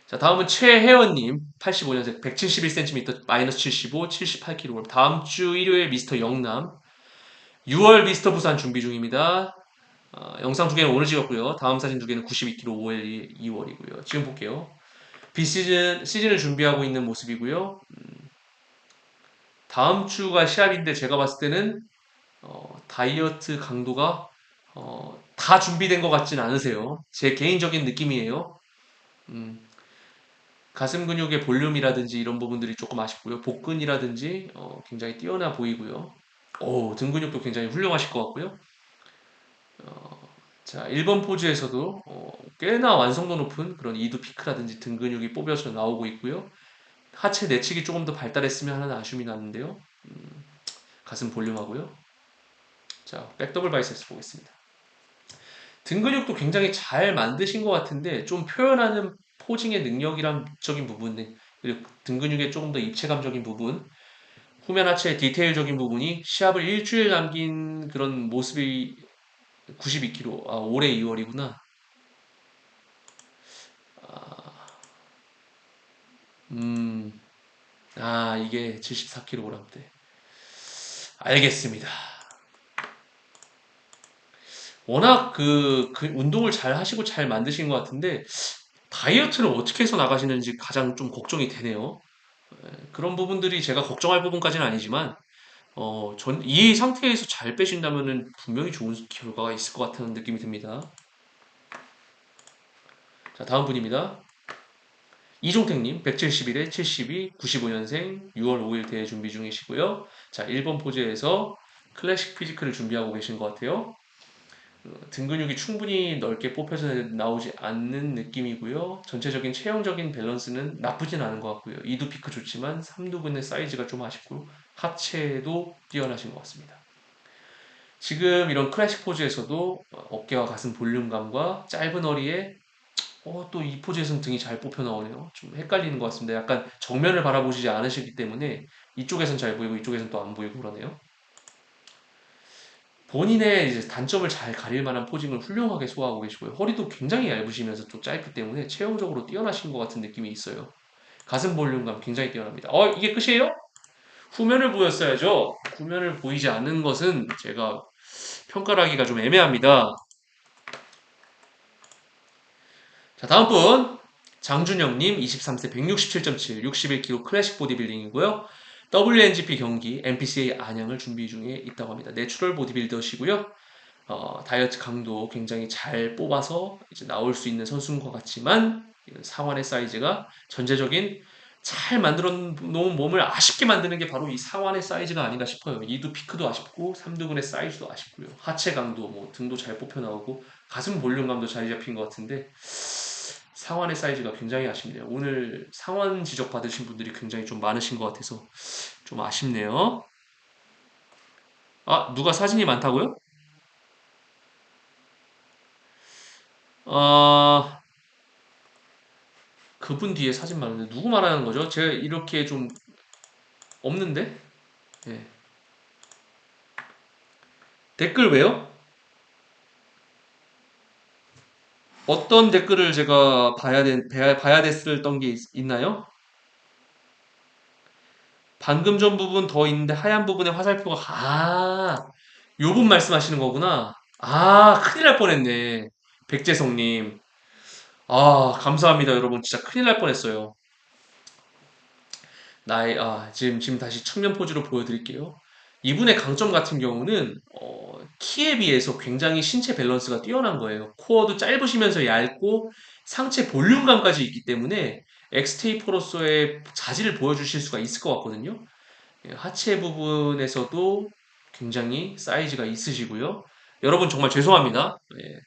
자, 다음은 최혜원님, 85년생, 171cm, 마이너스 75, 78kg. 다음 주 일요일 미스터 영남, 6월 미스터 부산 준비 중입니다. 영상 두 개는 오늘 찍었고요. 다음 사진 두 개는 92kg 5월 2월이고요. 지금 볼게요. 시즌을 준비하고 있는 모습이고요. 다음 주가 시합인데 제가 봤을 때는 다이어트 강도가 다 준비된 것 같진 않으세요. 제 개인적인 느낌이에요. 음, 가슴 근육의 볼륨이라든지 이런 부분들이 조금 아쉽고요. 복근이라든지 굉장히 뛰어나 보이고요. 등 근육도 굉장히 훌륭하실 것 같고요. 자, 1번 포즈에서도 꽤나 완성도 높은 그런 이두 피크라든지 등 근육이 뽑혀서 나오고 있고요. 하체 내측이 조금 더 발달했으면 하는 아쉬움이 나는데요. 가슴 볼륨하고요. 자, 백더블 바이셉스 보겠습니다. 등 근육도 굉장히 잘 만드신 것 같은데 좀 표현하는 포징의 능력이란 적인 부분, 그리고 등 근육의 조금 더 입체감적인 부분, 후면 하체의 디테일적인 부분이 시합을 일주일 남긴 그런 모습이 92kg, 올해 2월이구나. 음, 이게 74kg대. 알겠습니다. 워낙 그 운동을 잘 하시고 잘 만드신 것 같은데 다이어트를 어떻게 해서 나가시는지 가장 좀 걱정이 되네요. 그런 부분들이 제가 걱정할 부분까지는 아니지만 이 상태에서 잘 빼신다면은 분명히 좋은 결과가 있을 것 같은 느낌이 듭니다. 자, 다음 분입니다. 이종택님 171에 72, 95년생 6월 5일 대회 준비 중이시고요. 자, 1번 포즈에서 클래식 피지컬을 준비하고 계신 것 같아요. 등 근육이 충분히 넓게 뽑혀서 나오지 않는 느낌이고요. 전체적인 체형적인 밸런스는 나쁘진 않은 것 같고요. 이두 피크 좋지만 삼두근의 사이즈가 좀 아쉽고 하체도 뛰어나신 것 같습니다. 지금 이런 클래식 포즈에서도 어깨와 가슴 볼륨감과 짧은 허리에 또 이 포즈에서는 등이 잘 뽑혀 나오네요. 좀 헷갈리는 것 같습니다. 약간 정면을 바라보시지 않으시기 때문에 이쪽에선 잘 보이고 이쪽에선 또 안 보이고 그러네요. 본인의 이제 단점을 잘 가릴 만한 포징을 훌륭하게 소화하고 계시고요. 허리도 굉장히 얇으시면서 또 짧기 때문에 체형적으로 뛰어나신 것 같은 느낌이 있어요. 가슴 볼륨감 굉장히 뛰어납니다. 이게 끝이에요? 후면을 보였어야죠. 후면을 보이지 않는 것은 제가 평가를 하기가 좀 애매합니다. 자, 다음 분. 장준영님, 23세 167.7, 61kg 클래식 보디빌딩이고요. WNGP 경기, NPCA 안양을 준비 중에 있다고 합니다. 내추럴 보디빌더시고요. 다이어트 강도 굉장히 잘 뽑아서 이제 나올 수 있는 선수인 것 같지만 상완의 사이즈가 전체적인 잘 만들어 놓은 몸을 아쉽게 만드는 게 바로 이 상완의 사이즈가 아닌가 싶어요. 이두 피크도 아쉽고 삼두근의 사이즈도 아쉽고요. 하체 강도, 뭐 등도 잘 뽑혀 나오고 가슴 볼륨감도 자리 잡힌 것 같은데 상완의 사이즈가 굉장히 아쉽네요. 오늘 상완 지적 받으신 분들이 굉장히 좀 많으신 것 같아서 좀 아쉽네요. 누가 사진이 많다고요? 어, 그분 뒤에 사진 많은데 누구 말하는 거죠? 제가 이렇게 좀 없는데? 예. 댓글 왜요? 어떤 댓글을 제가 봐야 됐었던 게 있나요? 방금 전 부분 더 있는데 하얀 부분에 화살표가 요 분 말씀하시는 거구나. 큰일 날 뻔했네. 백재성님. 감사합니다, 여러분. 진짜 큰일 날 뻔했어요. 지금 다시 측면 포즈로 보여드릴게요. 이분의 강점 같은 경우는, 키에 비해서 굉장히 신체 밸런스가 뛰어난 거예요. 코어도 짧으시면서 얇고, 상체 볼륨감까지 있기 때문에, 엑스테이퍼로서의 자질을 보여주실 수가 있을 것 같거든요. 하체 부분에서도 굉장히 사이즈가 있으시고요. 여러분 정말 죄송합니다.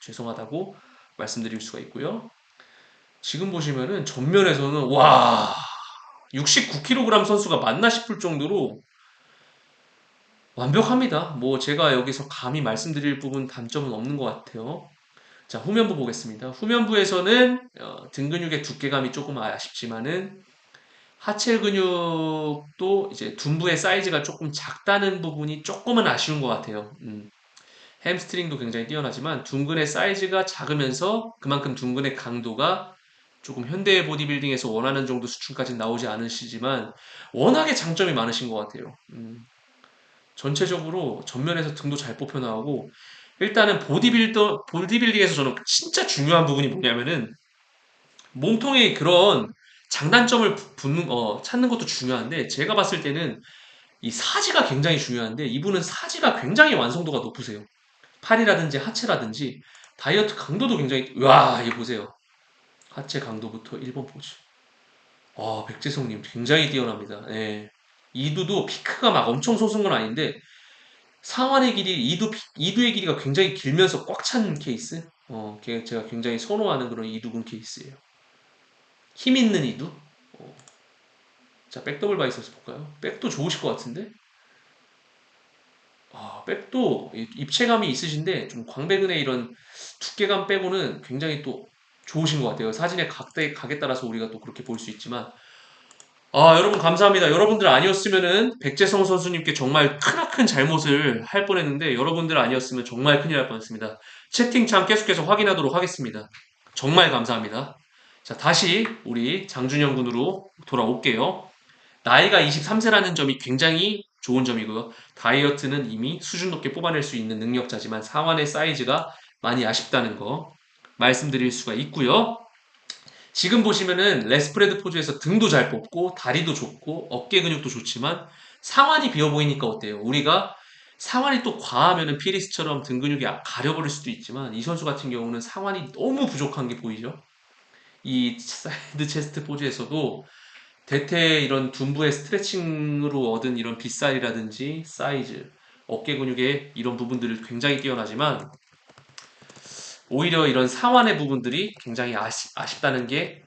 죄송하다고 말씀드릴 수가 있고요. 지금 보시면은 전면에서는 69kg 선수가 맞나 싶을 정도로 완벽합니다. 뭐 제가 여기서 감히 말씀드릴 부분 단점은 없는 것 같아요. 자, 후면부 보겠습니다. 후면부에서는 등 근육의 두께감이 조금 아쉽지만은 하체 근육도 이제 둔부의 사이즈가 조금 작다는 부분이 조금은 아쉬운 것 같아요. 햄스트링도 굉장히 뛰어나지만 둔근의 사이즈가 작으면서 그만큼 둔근의 강도가 조금 현대 보디빌딩에서 원하는 정도 수준까지 나오지 않으시지만 워낙에 장점이 많으신 것 같아요. 전체적으로 전면에서 등도 잘 뽑혀 나오고 일단은 보디빌딩에서 저는 진짜 중요한 부분이 뭐냐면은 몸통의 그런 장단점을 찾는 것도 중요한데 제가 봤을 때는 이 사지가 굉장히 중요한데 이분은 사지가 굉장히 완성도가 높으세요. 팔이라든지 하체라든지 다이어트 강도도 굉장히 이거 보세요. 하체 강도부터 1번 포즈. 백재성님 굉장히 뛰어납니다. 예. 이두도 피크가 막 엄청 솟은 건 아닌데 상완의 길이 이두의 길이가 굉장히 길면서 꽉 찬 케이스. 제가 굉장히 선호하는 그런 이두근 케이스예요. 힘 있는 이두. 어, 자, 백더블 바이세스 볼까요? 백도 좋으실 것 같은데? 백도 입체감이 있으신데 좀 광배근의 이런 두께감 빼고는 굉장히 또 좋으신 것 같아요. 사진의 각에 따라서 우리가 또 그렇게 볼 수 있지만 여러분 감사합니다. 여러분들 아니었으면은 백재성 선수님께 정말 크나큰 잘못을 할 뻔했는데 여러분들 아니었으면 정말 큰일 날 뻔했습니다. 채팅창 계속해서 확인하도록 하겠습니다. 정말 감사합니다. 자, 다시 우리 장준영 군으로 돌아올게요. 나이가 23세라는 점이 굉장히 좋은 점이고요. 다이어트는 이미 수준 높게 뽑아낼 수 있는 능력자지만 상완의 사이즈가 많이 아쉽다는 거 말씀드릴 수가 있고요. 지금 보시면은 레스프레드 포즈에서 등도 잘 뽑고 다리도 좋고 어깨 근육도 좋지만 상완이 비어 보이니까 어때요? 우리가 상완이 또 과하면은 피리스처럼 등 근육이 가려버릴 수도 있지만 이 선수 같은 경우는 상완이 너무 부족한 게 보이죠? 이 사이드 체스트 포즈에서도 대퇴 이런 둔부의 스트레칭으로 얻은 이런 빗살이라든지 사이즈, 어깨 근육의 이런 부분들이 굉장히 뛰어나지만 오히려 이런 상완의 부분들이 굉장히 아쉽다는 게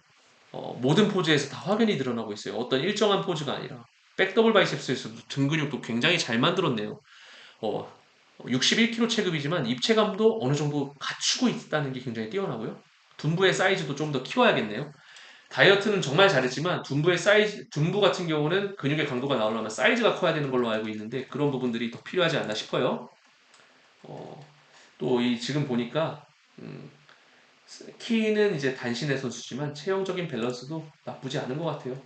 모든 포즈에서 다 확연히 드러나고 있어요. 어떤 일정한 포즈가 아니라 백더블 바이셉스에서도 등 근육도 굉장히 잘 만들었네요. 61kg 체급이지만 입체감도 어느 정도 갖추고 있다는 게 굉장히 뛰어나고요. 둔부의 사이즈도 좀 더 키워야겠네요. 다이어트는 정말 잘했지만 둔부의 사이즈, 둔부 같은 경우는 근육의 강도가 나오려면 사이즈가 커야 되는 걸로 알고 있는데 그런 부분들이 더 필요하지 않나 싶어요. 또 이 지금 보니까 음, 키는 이제 단신의 선수지만 체형적인 밸런스도 나쁘지 않은 것 같아요.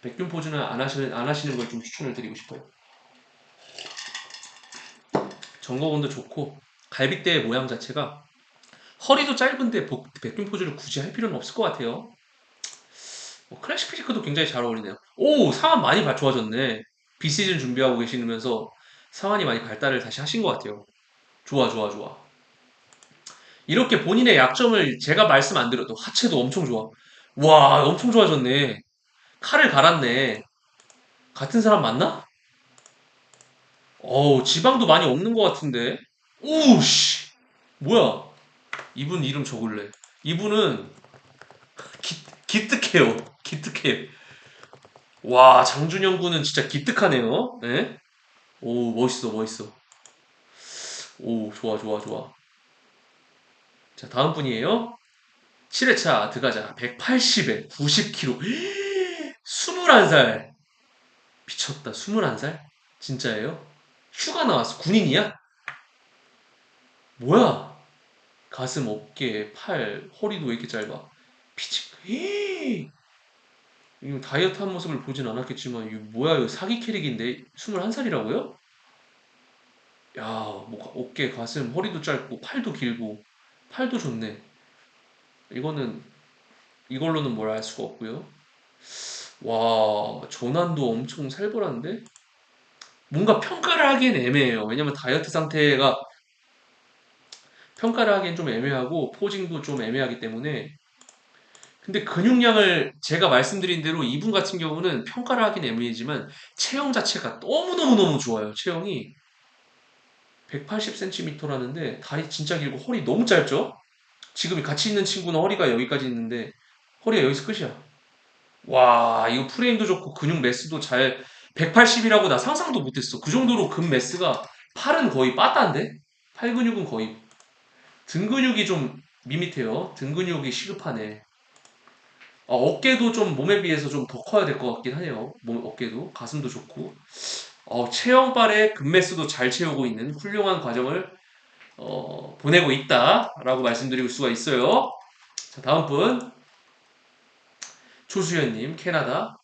백균 포즈는 안 하시는 걸 좀 추천을 드리고 싶어요. 정거근도 좋고 갈비뼈의 모양 자체가 허리도 짧은데 백균 포즈를 굳이 할 필요는 없을 것 같아요. 클래식 피지크도 굉장히 잘 어울리네요. 오, 상완 많이 좋아졌네. 비시즌 준비하고 계시면서 상완이 많이 발달을 다시 하신 것 같아요. 좋아, 좋아, 좋아. 이렇게 본인의 약점을 제가 말씀 안 드려도 하체도 엄청 좋아. 와, 엄청 좋아졌네. 칼을 갈았네. 같은 사람 맞나? 어우, 지방도 많이 없는 것 같은데. 오우, 씨. 뭐야? 이분 이름 적을래. 이분은 기특해요. 기특해. 와, 장준영 군은 진짜 기특하네요. 네? 오, 멋있어, 멋있어. 오, 좋아, 좋아, 좋아. 자, 다음 분이에요. 7회차 들어가자. 180에 90kg. 21살. 미쳤다. 21살? 진짜예요? 휴가 나왔어. 군인이야? 뭐야? 가슴, 어깨, 팔, 허리도 왜 이렇게 짧아? 피치. 이거 다이어트 한 모습을 보진 않았겠지만, 이거 뭐야, 이거 사기 캐릭인데? 21살이라고요? 야, 뭐, 어깨, 가슴, 허리도 짧고, 팔도 길고, 팔도 좋네. 이거는, 이걸로는 뭘 알 수가 없고요. 와, 전환도 엄청 살벌한데? 뭔가 평가를 하기엔 애매해요. 왜냐면 다이어트 상태가 평가를 하기엔 좀 애매하고, 포징도 좀 애매하기 때문에. 근데 근육량을 제가 말씀드린 대로 이분 같은 경우는 평가를 하긴 애매하지만, 체형 자체가 너무너무너무 좋아요. 체형이 180cm라는데, 다리 진짜 길고, 허리 너무 짧죠? 지금 같이 있는 친구는 허리가 여기까지 있는데, 허리가 여기서 끝이야. 와, 이거 프레임도 좋고 근육 매스도 잘 180이라고 나 상상도 못했어. 그 정도로 근 매스가 팔은 거의 빠따인데? 팔 근육은 거의 등 근육이 좀 밋밋해요. 등 근육이 시급하네. 어깨도 좀 몸에 비해서 좀 더 커야 될 것 같긴 하네요. 어깨도 가슴도 좋고 체형발에 근 매스도 잘 채우고 있는 훌륭한 과정을 보내고 있다라고 말씀드릴 수가 있어요. 자, 다음 분 조수현님 캐나다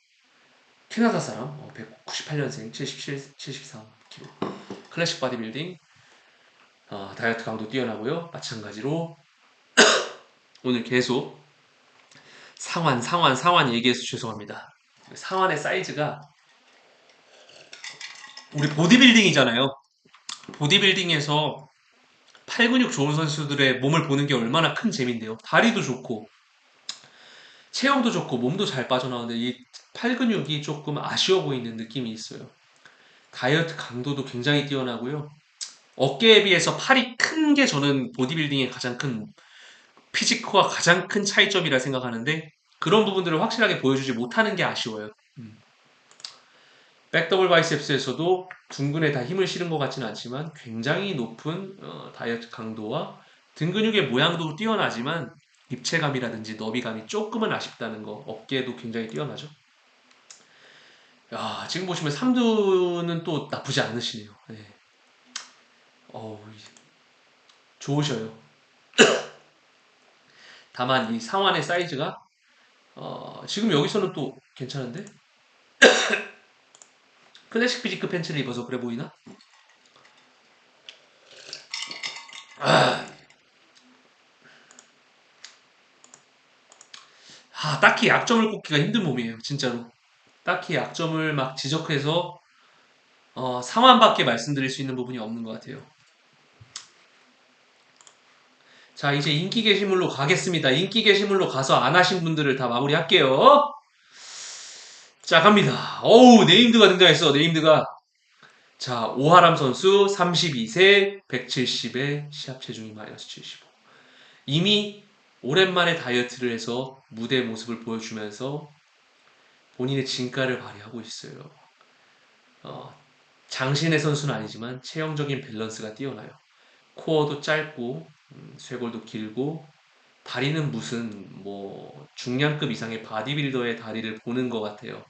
사람 198년생 77, 73kg 클래식 바디빌딩 다이어트 강도 뛰어나고요. 마찬가지로 오늘 계속 상완 얘기해서 죄송합니다. 상완의 사이즈가 우리 보디빌딩이잖아요. 보디빌딩에서 팔 근육 좋은 선수들의 몸을 보는 게 얼마나 큰 재미인데요. 다리도 좋고 체형도 좋고 몸도 잘 빠져나오는데 이 팔 근육이 조금 아쉬워 보이는 느낌이 있어요. 다이어트 강도도 굉장히 뛰어나고요. 어깨에 비해서 팔이 큰 게 저는 보디빌딩의 가장 큰 피지크와 가장 큰 차이점이라 생각하는데 그런 부분들을 확실하게 보여주지 못하는 게 아쉬워요. 백더블 바이셉스에서도 둥근에 다 힘을 실은 것 같지는 않지만 굉장히 높은 다이어트 강도와 등 근육의 모양도 뛰어나지만 입체감이라든지 너비감이 조금은 아쉽다는 거 어깨도 굉장히 뛰어나죠. 야, 지금 보시면 삼두는 또 나쁘지 않으시네요. 네. 어우, 좋으셔요. 다만 이 상완의 사이즈가 지금 여기서는 또 괜찮은데 클래식 피지크 팬츠를 입어서 그래 보이나? 딱히 약점을 꼽기가 힘든 몸이에요, 진짜로. 딱히 약점을 막 지적해서 상황밖에 말씀드릴 수 있는 부분이 없는 것 같아요. 자, 이제 인기 게시물로 가겠습니다. 인기 게시물로 가서 안 하신 분들을 다 마무리할게요. 자, 갑니다. 어우, 네임드가 등장했어, 네임드가. 자, 오하람 선수 32세 170에 시합 체중이 마이너스 75. 이미 오랜만에 다이어트를 해서 무대 모습을 보여주면서 본인의 진가를 발휘하고 있어요. 어, 장신의 선수는 아니지만 체형적인 밸런스가 뛰어나요. 코어도 짧고 쇄골도 길고 다리는 무슨 뭐 중량급 이상의 바디빌더의 다리를 보는 것 같아요.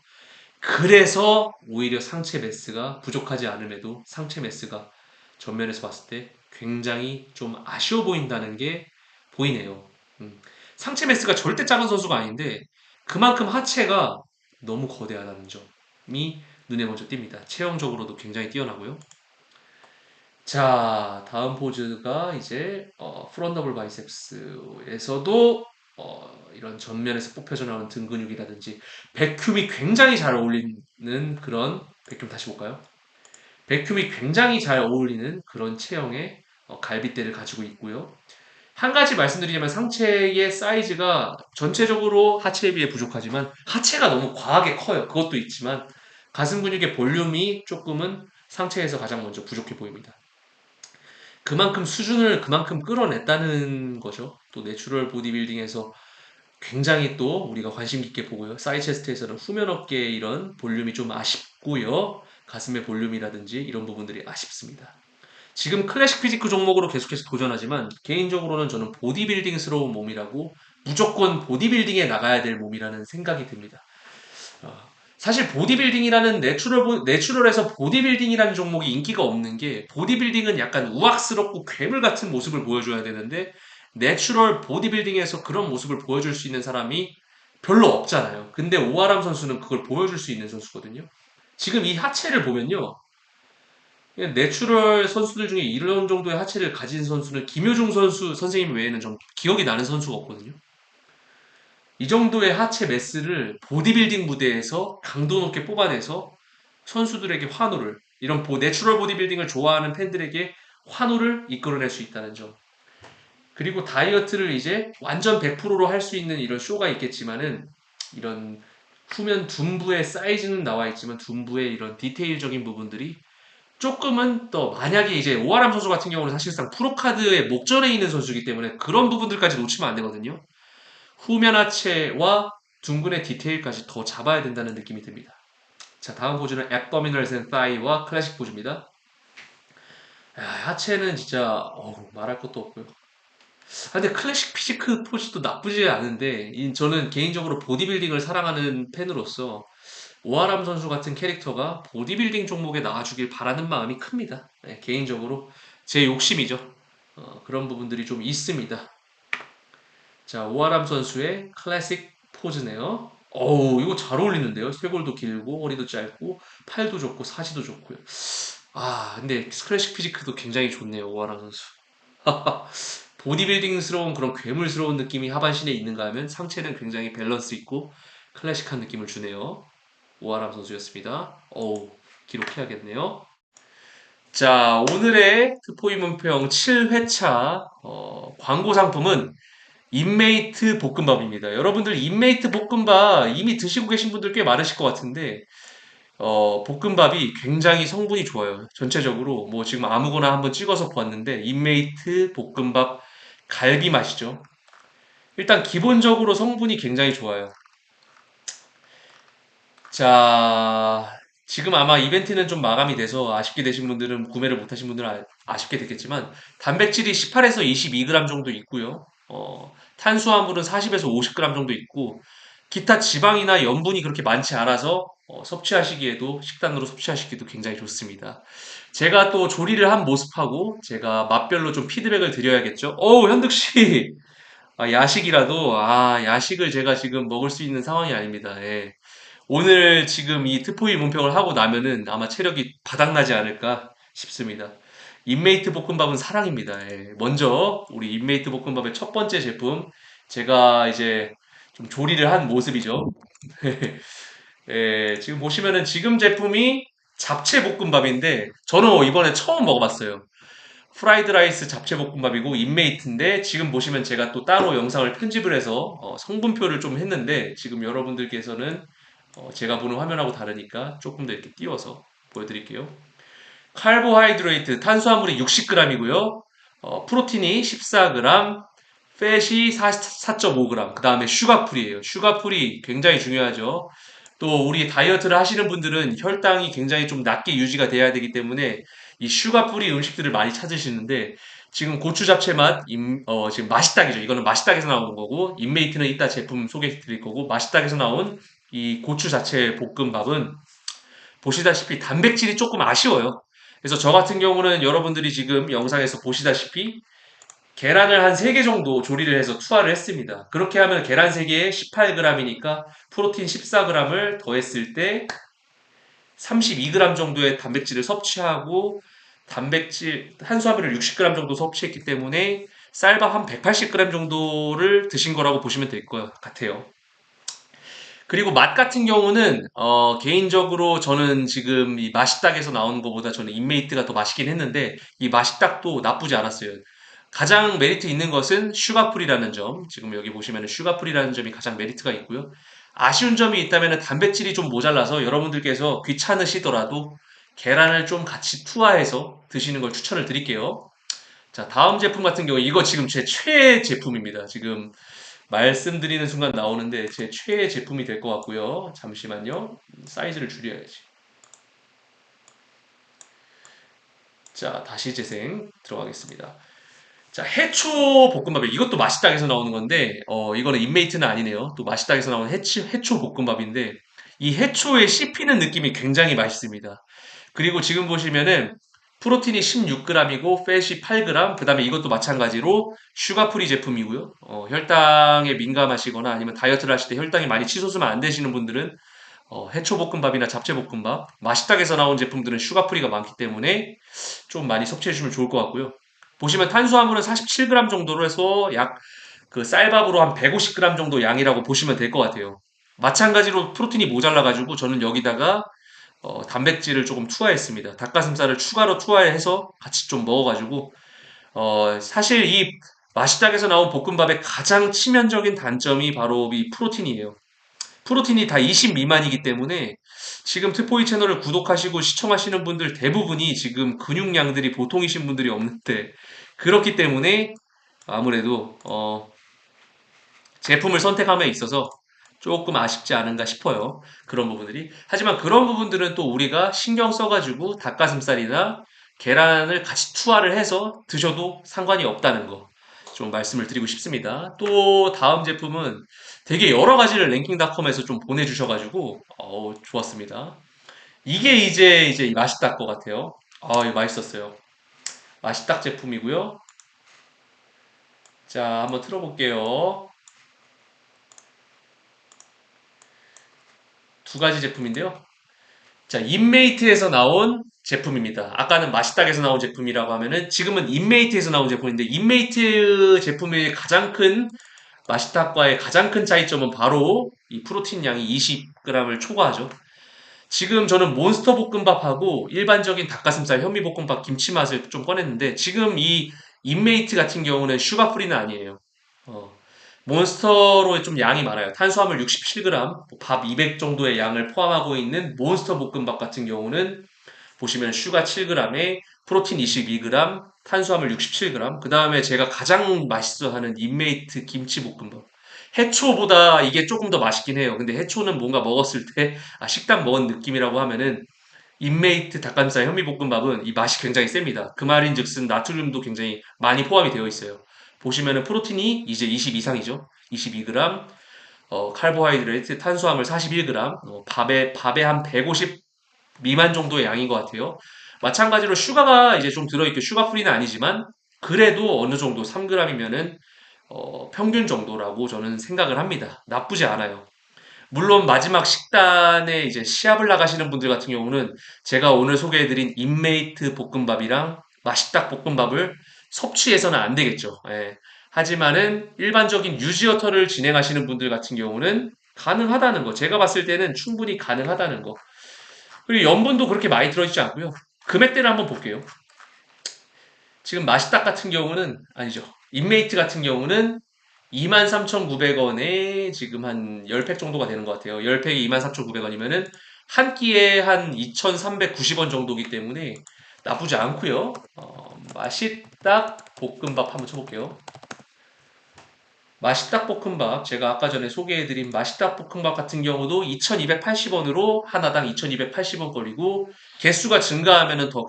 그래서 오히려 상체 매스가 부족하지 않음에도 상체 매스가 전면에서 봤을 때 굉장히 좀 아쉬워 보인다는 게 보이네요. 음. 상체 매스가 절대 작은 선수가 아닌데 그만큼 하체가 너무 거대하다는 점이 눈에 먼저 띕니다. 체형적으로도 굉장히 뛰어나고요. 자, 다음 포즈가 이제 프론트 더블 바이셉스에서도 이런 전면에서 뽑혀져 나오는 등 근육이라든지 백큐이 굉장히 잘 어울리는 그런 백큐 다시 볼까요? 백큐이 굉장히 잘 어울리는 그런 체형의 갈빗대를 가지고 있고요. 한 가지 말씀드리자면 상체의 사이즈가 전체적으로 하체에 비해 부족하지만 하체가 너무 과하게 커요. 그것도 있지만 가슴 근육의 볼륨이 조금은 상체에서 가장 먼저 부족해 보입니다. 그만큼 수준을 그만큼 끌어냈다는 거죠. 또 내추럴 보디빌딩에서 굉장히 또 우리가 관심 깊게 보고요. 사이 체스트에서는 후면 어깨의 이런 볼륨이 좀 아쉽고요. 가슴의 볼륨이라든지 이런 부분들이 아쉽습니다. 지금 클래식 피지크 종목으로 계속해서 도전하지만 개인적으로는 저는 보디빌딩스러운 몸이라고 무조건 보디빌딩에 나가야 될 몸이라는 생각이 듭니다. 어, 사실 보디빌딩이라는 내추럴에서 보디빌딩이라는 종목이 인기가 없는 게 보디빌딩은 약간 우악스럽고 괴물 같은 모습을 보여줘야 되는데 내추럴 보디빌딩에서 그런 모습을 보여줄 수 있는 사람이 별로 없잖아요. 근데 오아람 선수는 그걸 보여줄 수 있는 선수거든요. 지금 이 하체를 보면요. 내추럴 선수들 중에 이런 정도의 하체를 가진 선수는 김효중 선수 선생님 외에는 좀 기억이 나는 선수가 없거든요. 이 정도의 하체 매스를 보디빌딩 무대에서 강도 높게 뽑아내서 선수들에게 환호를, 이런 내추럴 보디빌딩을 좋아하는 팬들에게 환호를 이끌어낼 수 있다는 점. 그리고 다이어트를 이제 완전 100%로 할 수 있는 이런 쇼가 있겠지만은 이런 후면 둔부의 사이즈는 나와 있지만 둔부의 이런 디테일적인 부분들이 조금은 더 만약에 이제 오아람 선수 같은 경우는 사실상 프로카드의 목전에 있는 선수이기 때문에 그런 부분들까지 놓치면 안 되거든요. 후면 하체와 둥근의 디테일까지 더 잡아야 된다는 느낌이 듭니다. 자, 다음 포즈는 Abdominals and Thigh와 클래식 포즈입니다. 야, 하체는 진짜 말할 것도 없고요. 근데 클래식 피지크 포즈도 나쁘지 않은데 저는 개인적으로 보디빌딩을 사랑하는 팬으로서 오하람 선수 같은 캐릭터가 보디빌딩 종목에 나와주길 바라는 마음이 큽니다. 네, 개인적으로 제 욕심이죠. 그런 부분들이 좀 있습니다. 자, 오하람 선수의 클래식 포즈네요. 어우, 이거 잘 어울리는데요. 쇄골도 길고, 허리도 짧고, 팔도 좋고, 사지도 좋고요. 아, 근데 클래식 피지크도 굉장히 좋네요. 오하람 선수. 보디빌딩스러운 그런 괴물스러운 느낌이 하반신에 있는가 하면 상체는 굉장히 밸런스 있고 클래식한 느낌을 주네요. 오하람 선수였습니다. 어우, 기록해야겠네요. 자, 오늘의 트포이 문평 7회차 광고 상품은 인메이트 볶음밥입니다. 여러분들 인메이트 볶음밥 이미 드시고 계신 분들 꽤 많으실 것 같은데 볶음밥이 굉장히 성분이 좋아요. 전체적으로 뭐 지금 아무거나 한번 찍어서 보았는데 인메이트 볶음밥 갈비 맛이죠. 일단 기본적으로 성분이 굉장히 좋아요. 자, 지금 아마 이벤트는 좀 마감이 돼서 아쉽게 되신 분들은 구매를 못 하신 분들은 아쉽게 됐겠지만 단백질이 18에서 22g 정도 있고요. 탄수화물은 40에서 50g 정도 있고 기타 지방이나 염분이 그렇게 많지 않아서 섭취하시기에도 식단으로 섭취하시기도 굉장히 좋습니다. 제가 또 조리를 한 모습하고 제가 맛별로 좀 피드백을 드려야겠죠. 현득 씨. 야식이라도 야식을 제가 지금 먹을 수 있는 상황이 아닙니다. 예. 오늘 지금 이 트포이 문평을 하고 나면은 아마 체력이 바닥나지 않을까 싶습니다. 인메이트 볶음밥은 사랑입니다. 예. 먼저 우리 인메이트 볶음밥의 첫 번째 제품 제가 이제 좀 조리를 한 모습이죠. 예, 지금 보시면은 지금 제품이 잡채 볶음밥인데 저는 이번에 처음 먹어봤어요. 프라이드 라이스 잡채볶음밥이고 인메이트인데 지금 보시면 제가 또 따로 영상을 편집을 해서 성분표를 좀 했는데 지금 여러분들께서는 제가 보는 화면하고 다르니까 조금 더 이렇게 띄워서 보여드릴게요. 카보하이드레이트 탄수화물이 60g이고요. 프로틴이 14g, 팻이 4.5g, 그 다음에 슈가풀이에요. 슈가풀이 굉장히 중요하죠. 또 우리 다이어트를 하시는 분들은 혈당이 굉장히 좀 낮게 유지가 돼야 되기 때문에 이 슈가풀이 음식들을 많이 찾으시는데 지금 고추 잡채 맛, 지금 맛있닥이죠. 이거는 맛있닥에서 나오는 거고 인메이트는 이따 제품 소개해 드릴 거고 맛있닥에서 나온 이 고추 자체 볶음밥은 보시다시피 단백질이 조금 아쉬워요. 그래서 저 같은 경우는 여러분들이 지금 영상에서 보시다시피 계란을 한 3개 정도 조리를 해서 투하를 했습니다. 그렇게 하면 계란 3개에 18g이니까 프로틴 14g을 더했을 때 32g 정도의 단백질을 섭취하고 탄수화물을 60g 정도 섭취했기 때문에 쌀밥 한 180g 정도를 드신 거라고 보시면 될 것 같아요. 그리고 맛 같은 경우는 개인적으로 저는 지금 이 맛있닥에서 나오는 것보다 저는 인메이트가 더 맛있긴 했는데 이 맛있닥도 나쁘지 않았어요. 가장 메리트 있는 것은 슈가풀이라는 점. 지금 여기 보시면 슈가풀이라는 점이 가장 메리트가 있고요. 아쉬운 점이 있다면 단백질이 좀 모자라서 여러분들께서 귀찮으시더라도 계란을 좀 같이 투하해서 드시는 걸 추천을 드릴게요. 자, 다음 제품 같은 경우 이거 지금 제 최애 제품입니다. 지금 말씀드리는 순간 나오는데 제 최애 제품이 될 것 같고요. 잠시만요. 사이즈를 줄여야지. 자, 다시 재생 들어가겠습니다. 자, 해초 볶음밥이 이것도 맛있다에서 나오는 건데 이거는 인메이트는 아니네요. 또 맛있다에서 나오는 해초 볶음밥인데 이 해초에 씹히는 느낌이 굉장히 맛있습니다. 그리고 지금 보시면은 프로틴이 16g이고 팻이 8g, 그다음에 이것도 마찬가지로 슈가프리 제품이고요. 혈당에 민감하시거나 아니면 다이어트를 하실 때 혈당이 많이 치솟으면 안 되시는 분들은 해초볶음밥이나 잡채볶음밥, 맛있다에서 나온 제품들은 슈가프리가 많기 때문에 좀 많이 섭취해 주시면 좋을 것 같고요. 보시면 탄수화물은 47g 정도로 해서 약 그 쌀밥으로 한 150g 정도 양이라고 보시면 될 것 같아요. 마찬가지로 프로틴이 모자라가지고 저는 여기다가 단백질을 조금 투하했습니다. 닭가슴살을 추가로 투하해서 같이 좀 먹어가지고 사실 이 맛있다에서 나온 볶음밥의 가장 치명적인 단점이 바로 이 프로틴이에요. 프로틴이 다 20 미만이기 때문에 지금 트포이 채널을 구독하시고 시청하시는 분들 대부분이 지금 근육량들이 보통이신 분들이 없는데 그렇기 때문에 아무래도 제품을 선택함에 있어서 조금 아쉽지 않은가 싶어요. 그런 부분들이. 하지만 그런 부분들은 또 우리가 신경 써가지고 닭가슴살이나 계란을 같이 투하를 해서 드셔도 상관이 없다는 거. 좀 말씀을 드리고 싶습니다. 또 다음 제품은 되게 여러 가지를 랭킹닷컴에서 좀 보내주셔가지고 좋았습니다. 이게 이제 맛있다 것 같아요. 이거 맛있었어요. 맛있다 제품이고요. 자, 한번 틀어볼게요. 두 가지 제품인데요. 자, 인메이트에서 나온 제품입니다. 아까는 마시닥에서 나온 제품이라고 하면은 지금은 인메이트에서 나온 제품인데 인메이트 제품의 가장 큰 마시닥과의 가장 큰 차이점은 바로 이 프로틴 양이 20g을 초과하죠. 지금 저는 몬스터 볶음밥하고 일반적인 닭가슴살 현미볶음밥 김치 맛을 좀 꺼냈는데 지금 이 인메이트 같은 경우는 슈가프리는 아니에요. 어, 몬스터로 좀 양이 많아요. 탄수화물 67g, 밥 200 정도의 양을 포함하고 있는 몬스터 볶음밥 같은 경우는 보시면 슈가 7g에 프로틴 22g, 탄수화물 67g, 그 다음에 제가 가장 맛있어 하는 인메이트 김치볶음밥. 해초보다 이게 조금 더 맛있긴 해요. 근데 해초는 뭔가 먹었을 때, 식단 먹은 느낌이라고 하면은, 인메이트 닭가슴살 현미볶음밥은 이 맛이 굉장히 셉니다. 그 말인 즉슨 나트륨도 굉장히 많이 포함이 되어 있어요. 보시면은 프로틴이 이제 20 이상이죠. 22g, 카보하이드레이트, 탄수화물 41g, 밥에 한 150 미만 정도의 양인 것 같아요. 마찬가지로 슈가가 이제 좀 들어있고 슈가 프리는 아니지만 그래도 어느 정도 3g이면은 평균 정도라고 저는 생각을 합니다. 나쁘지 않아요. 물론 마지막 식단에 이제 시합을 나가시는 분들 같은 경우는 제가 오늘 소개해드린 인메이트 볶음밥이랑 맛있닭 볶음밥을 섭취해서는 안 되겠죠. 예. 하지만은 일반적인 유지어터를 진행하시는 분들 같은 경우는 가능하다는 거. 제가 봤을 때는 충분히 가능하다는 거. 그리고 염분도 그렇게 많이 들어있지 않고요. 금액대를 한번 볼게요. 지금 마시딱 같은 경우는 아니죠. 인메이트 같은 경우는 23,900원에 지금 한 10팩 정도가 되는 것 같아요. 10팩이 23,900원이면은 한 끼에 한 2,390원 정도기 때문에 나쁘지 않고요. 마시딱 볶음밥 한번 쳐볼게요. 마시닭볶음밥 제가 아까 전에 소개해드린 마시닭볶음밥 같은 경우도 2280원으로 하나당 2280원 거리고 개수가 증가하면 더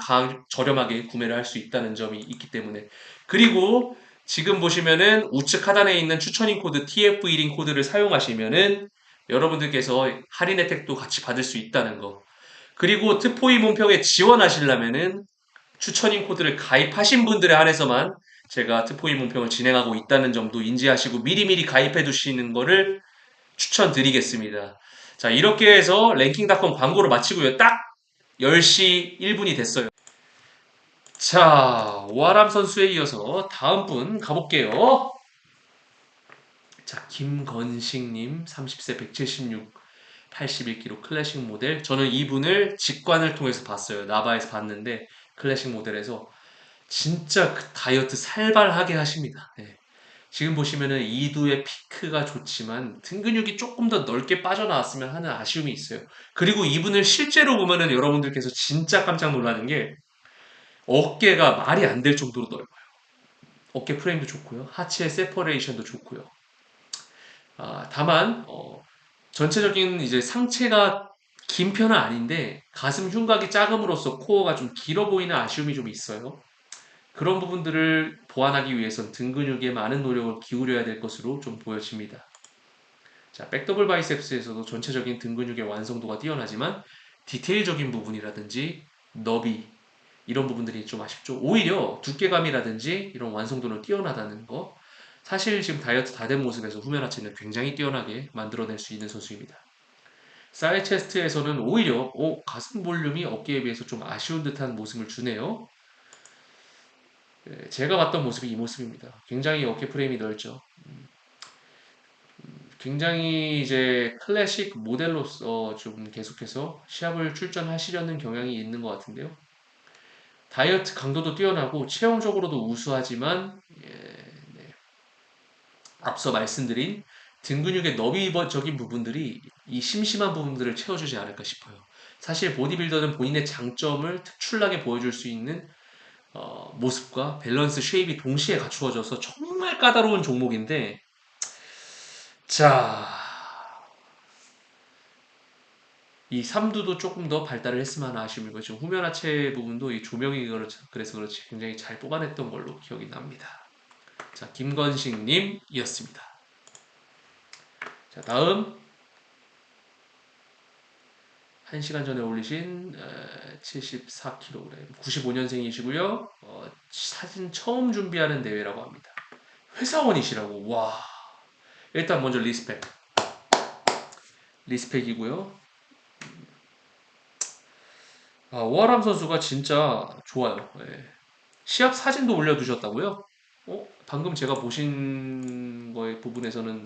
저렴하게 구매를 할 수 있다는 점이 있기 때문에 그리고 지금 보시면은 우측 하단에 있는 추천인 코드 TF1인 코드를 사용하시면은 여러분들께서 할인 혜택도 같이 받을 수 있다는 거 그리고 특포이 문평에 지원하시려면은 추천인 코드를 가입하신 분들에 한해서만 제가 특포이 문평을 진행하고 있다는 점도 인지하시고 미리미리 가입해 두시는 거를 추천드리겠습니다. 자, 이렇게 해서 랭킹닷컴 광고를 마치고요. 딱 10시 1분이 됐어요. 자, 오아람 선수에 이어서 다음 분 가볼게요. 자, 김건식님, 30세 176, 81kg 클래식 모델. 저는 이분을 직관을 통해서 봤어요. 나바에서 봤는데, 클래식 모델에서 진짜 그 다이어트 살발하게 하십니다. 예. 지금 보시면은 이두의 피크가 좋지만 등 근육이 조금 더 넓게 빠져나왔으면 하는 아쉬움이 있어요. 그리고 이분을 실제로 보면은 여러분들께서 진짜 깜짝 놀라는 게 어깨가 말이 안 될 정도로 넓어요. 어깨 프레임도 좋고요. 하체 세퍼레이션도 좋고요. 다만 전체적인 이제 상체가 긴 편은 아닌데 가슴 흉곽이 작음으로써 코어가 좀 길어 보이는 아쉬움이 좀 있어요. 그런 부분들을 보완하기 위해선 등 근육에 많은 노력을 기울여야 될 것으로 좀 보여집니다. 자, 백더블 바이셉스에서도 전체적인 등 근육의 완성도가 뛰어나지만 디테일적인 부분이라든지 너비 이런 부분들이 좀 아쉽죠. 오히려 두께감이라든지 이런 완성도는 뛰어나다는 거. 사실 지금 다이어트 다 된 모습에서 후면 하체는 굉장히 뛰어나게 만들어낼 수 있는 선수입니다. 사이 체스트에서는 오히려 가슴 볼륨이 어깨에 비해서 좀 아쉬운 듯한 모습을 주네요. 제가 봤던 모습이 이 모습입니다. 굉장히 어깨 프레임이 넓죠. 굉장히 이제 클래식 모델로서 좀 계속해서 시합을 출전하시려는 경향이 있는 것 같은데요. 다이어트 강도도 뛰어나고 체형적으로도 우수하지만 앞서 말씀드린 등 근육의 너비적인 부분들이 이 심심한 부분들을 채워주지 않을까 싶어요. 사실 보디빌더는 본인의 장점을 특출나게 보여줄 수 있는 모습과 밸런스, 쉐입이 동시에 갖추어져서 정말 까다로운 종목인데 자, 이 삼두도 조금 더 발달을 했으면 하는 아쉬움이고 지금 후면 하체 부분도 이 조명이 그래서 그렇지 굉장히 잘 뽑아냈던 걸로 기억이 납니다. 자, 김건식님이었습니다. 자, 다음 1시간 전에 올리신 74kg 95년생이시고요. 사진 처음 준비하는 대회라고 합니다. 회사원이시라고 와 일단 먼저 리스펙이고요. 오하람 선수가 진짜 좋아요. 예. 시합 사진도 올려두셨다고요? 방금 제가 보신 거의 부분에서는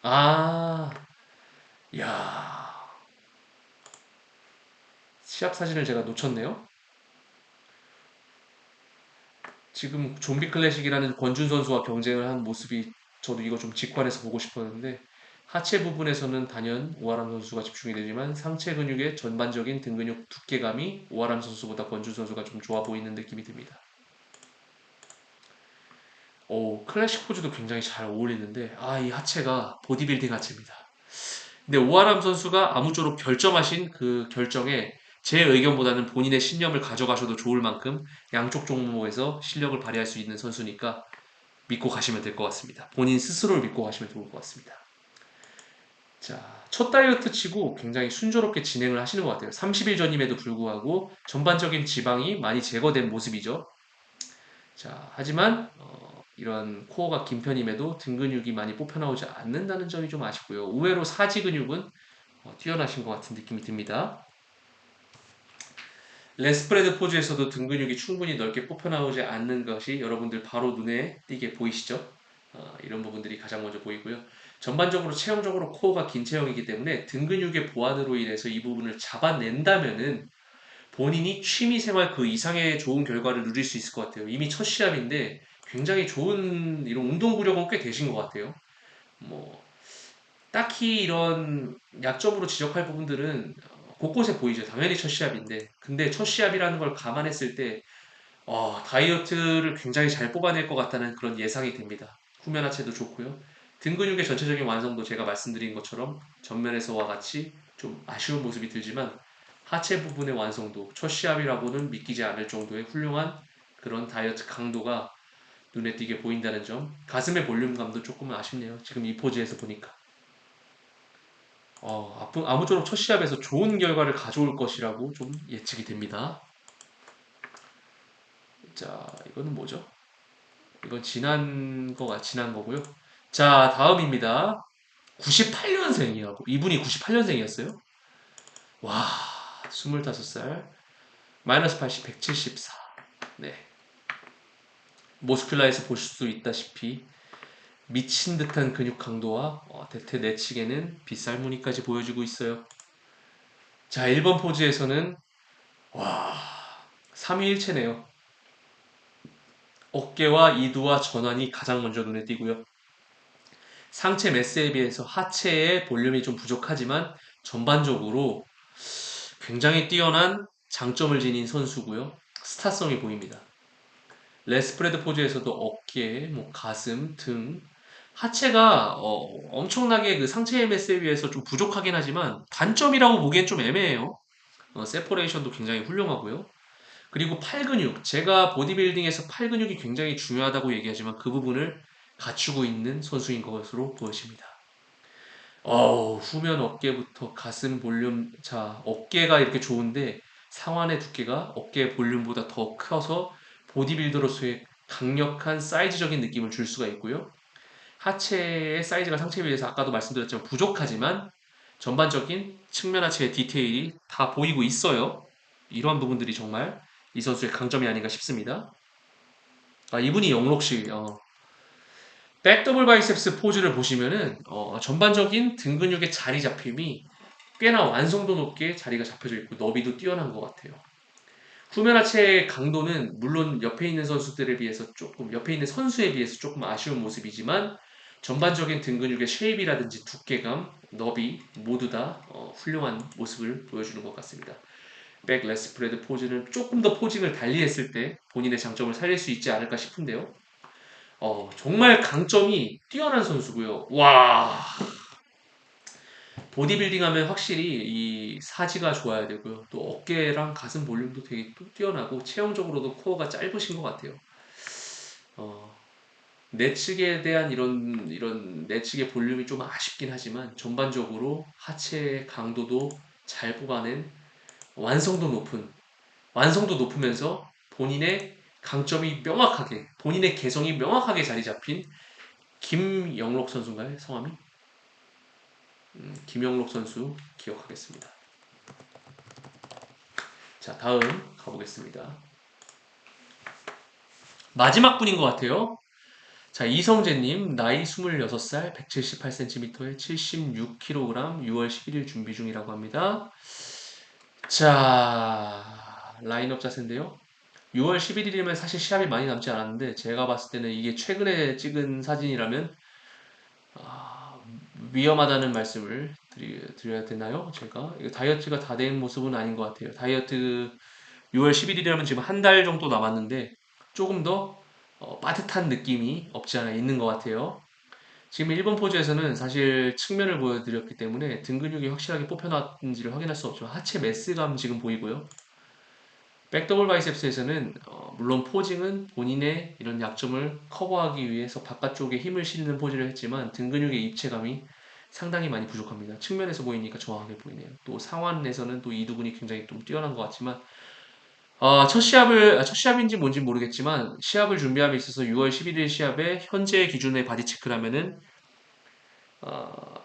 아, 야, 시합 사진을 제가 놓쳤네요. 지금 좀비 클래식이라는 권준 선수와 경쟁을 한 모습이 저도 이거 좀 직관해서 보고 싶었는데 하체 부분에서는 단연 오하람 선수가 집중이 되지만 상체 근육의 전반적인 등 근육 두께감이 오하람 선수보다 권준 선수가 좀 좋아 보이는 느낌이 듭니다. 클래식 포즈도 굉장히 잘 어울리는데 이 하체가 보디빌딩 하체입니다. 근데 오하람 선수가 아무쪼록 결정하신 그 결정에 제 의견보다는 본인의 신념을 가져가셔도 좋을 만큼 양쪽 종목에서 실력을 발휘할 수 있는 선수니까 믿고 가시면 될 것 같습니다. 본인 스스로를 믿고 가시면 좋을 것 같습니다. 자, 첫 다이어트 치고 굉장히 순조롭게 진행을 하시는 것 같아요. 30일 전임에도 불구하고 전반적인 지방이 많이 제거된 모습이죠. 자, 하지만 이런 코어가 긴 편임에도 등 근육이 많이 뽑혀나오지 않는다는 점이 좀 아쉽고요. 의외로 사지 근육은 뛰어나신 것 같은 느낌이 듭니다. 레스프레드 포즈에서도 등 근육이 충분히 넓게 뽑혀나오지 않는 것이 여러분들 바로 눈에 띄게 보이시죠? 이런 부분들이 가장 먼저 보이고요. 전반적으로 체형적으로 코어가 긴 체형이기 때문에 등 근육의 보완으로 인해서 이 부분을 잡아낸다면은 본인이 취미생활 그 이상의 좋은 결과를 누릴 수 있을 것 같아요. 이미 첫 시합인데 굉장히 좋은 이런 운동 구력은 꽤 되신 것 같아요. 뭐 딱히 이런 약점으로 지적할 부분들은 곳곳에 보이죠. 당연히 첫 시합인데. 근데 첫 시합이라는 걸 감안했을 때 다이어트를 굉장히 잘 뽑아낼 것 같다는 그런 예상이 됩니다. 후면 하체도 좋고요. 등 근육의 전체적인 완성도 제가 말씀드린 것처럼 전면에서와 같이 좀 아쉬운 모습이 들지만 하체 부분의 완성도 첫 시합이라고는 믿기지 않을 정도의 훌륭한 그런 다이어트 강도가 눈에 띄게 보인다는 점. 가슴의 볼륨감도 조금은 아쉽네요. 지금 이 포즈에서 보니까. 아무쪼록 첫 시합에서 좋은 결과를 가져올 것이라고 좀 예측이 됩니다. 자, 이거는 뭐죠? 이건 지난 거고요. 자, 다음입니다. 98년생이라고. 이분이 98년생이었어요? 와, 25살. 마이너스 80, 174. 네. 모스큘라에서 볼 수 있다시피 미친 듯한 근육 강도와 대퇴 내측에는 빗살무늬까지 보여주고 있어요. 자, 1번 포즈에서는 와, 3위일체네요. 어깨와 이두와 전완이 가장 먼저 눈에 띄고요. 상체 매스에 비해서 하체의 볼륨이 좀 부족하지만 전반적으로 굉장히 뛰어난 장점을 지닌 선수고요. 스타성이 보입니다. 레스프레드 포즈에서도 어깨, 뭐 가슴, 등 하체가 엄청나게 그 상체 매스에 비해서 좀 부족하긴 하지만 단점이라고 보기엔 좀 애매해요. 세퍼레이션도 굉장히 훌륭하고요. 그리고 팔 근육, 제가 보디빌딩에서 팔 근육이 굉장히 중요하다고 얘기하지만 그 부분을 갖추고 있는 선수인 것으로 보여집니다. 후면 어깨부터 가슴 볼륨, 자, 어깨가 이렇게 좋은데 상완의 두께가 어깨 볼륨보다 더 커서 보디빌더로서의 강력한 사이즈적인 느낌을 줄 수가 있고요. 하체의 사이즈가 상체에 비해서 아까도 말씀드렸지만 부족하지만 전반적인 측면 하체의 디테일이 다 보이고 있어요. 이러한 부분들이 정말 이 선수의 강점이 아닌가 싶습니다. 이분이 영록씨, 백더블 바이셉스 포즈를 보시면은 전반적인 등 근육의 자리 잡힘이 꽤나 완성도 높게 자리가 잡혀져 있고 너비도 뛰어난 것 같아요. 후면 하체의 강도는 물론 옆에 있는 선수들에 비해서 조금 옆에 있는 선수에 비해서 조금 아쉬운 모습이지만 전반적인 등 근육의 쉐입이라든지 두께감, 너비 모두 다 훌륭한 모습을 보여주는 것 같습니다. 백 레스프레드 포즈는 조금 더 포징을 달리했을 때 본인의 장점을 살릴 수 있지 않을까 싶은데요. 정말 강점이 뛰어난 선수고요. 와, 보디빌딩 하면 확실히 이 사지가 좋아야 되고요. 또 어깨랑 가슴 볼륨도 되게 또 뛰어나고 체형적으로도 코어가 짧으신 것 같아요. 어, 내측에 대한 이런 내측의 볼륨이 좀 아쉽긴 하지만 전반적으로 하체의 강도도 잘 뽑아낸 완성도 높은 완성도 높으면서 본인의 강점이 명확하게 본인의 개성이 명확하게 자리 잡힌 김영록 선수인가요? 성함이? 김영록 선수 기억하겠습니다. 자, 다음 가보겠습니다. 마지막 분인 것 같아요. 자, 이성재님, 나이 26살, 178cm에 76kg, 6월 11일 준비 중이라고 합니다. 자, 라인업 자세인데요. 6월 11일이면 사실 시합이 많이 남지 않았는데, 제가 봤을 때는 이게 최근에 찍은 사진이라면, 아, 위험하다는 말씀을 드려야 되나요? 제가? 이거 다이어트가 다 된 모습은 아닌 것 같아요. 다이어트 6월 11일이라면 지금 한 달 정도 남았는데 조금 더 빠듯한 느낌이 없지 않아 있는 것 같아요. 지금 1번 포즈에서는 사실 측면을 보여드렸기 때문에 등 근육이 확실하게 뽑혀놨는지를 확인할 수 없지만 하체 매스감 지금 보이고요. 백더블 바이셉스에서는 물론 포징은 본인의 이런 약점을 커버하기 위해서 바깥쪽에 힘을 실는 포즈를 했지만 등 근육의 입체감이 상당히 많이 부족합니다. 측면에서 보이니까 정확하게 보이네요. 또 상완에서는 또 이두근이 굉장히 좀 뛰어난 것 같지만 첫 시합인지 뭔지 모르겠지만, 시합을 준비함에 있어서 6월 11일 시합에 현재 기준의 바디 체크를 하면은,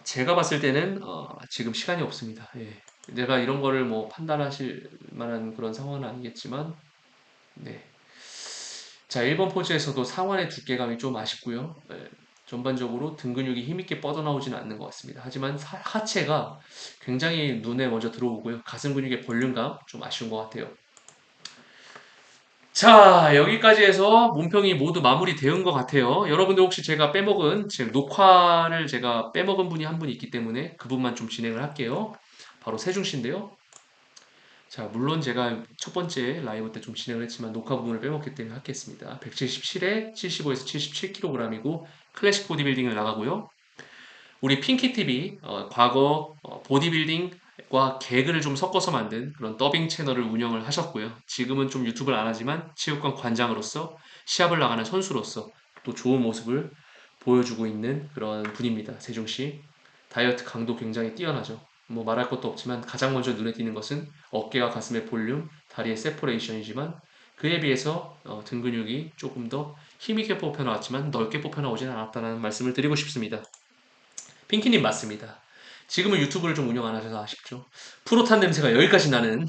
제가 봤을 때는, 지금 시간이 없습니다. 예. 내가 이런 거를 뭐 판단하실 만한 그런 상황은 아니겠지만, 네. 자, 1번 포즈에서도 상완의 두께감이 좀 아쉽고요. 예. 전반적으로 등 근육이 힘있게 뻗어나오지는 않는 것 같습니다. 하지만 하체가 굉장히 눈에 먼저 들어오고요. 가슴 근육의 볼륨감 좀 아쉬운 것 같아요. 자, 여기까지 해서 몸평이 모두 마무리되은 것 같아요. 여러분들 혹시 제가 빼먹은, 제 녹화를 제가 빼먹은 분이 한 분 있기 때문에 그 분만 좀 진행을 할게요. 바로 세중씨인데요. 자, 물론 제가 첫 번째 라이브 때 좀 진행을 했지만 녹화 부분을 빼먹기 때문에 하겠습니다. 177에 75에서 77kg이고 클래식 보디빌딩을 나가고요. 우리 핑키TV 과거 보디빌딩과 개그를 좀 섞어서 만든 그런 더빙 채널을 운영을 하셨고요. 지금은 좀 유튜브를 안 하지만 체육관 관장으로서 시합을 나가는 선수로서 또 좋은 모습을 보여주고 있는 그런 분입니다. 세종씨. 다이어트 강도 굉장히 뛰어나죠. 뭐 말할 것도 없지만 가장 먼저 눈에 띄는 것은 어깨와 가슴의 볼륨, 다리의 세퍼레이션이지만 그에 비해서 등 근육이 조금 더 힘있게 뽑혀 나왔지만 넓게 뽑혀 나오지는 않았다는 말씀을 드리고 싶습니다. 핑키님 맞습니다. 지금은 유튜브를 좀 운영 안 하셔서 아쉽죠. 프로탄 냄새가 여기까지 나는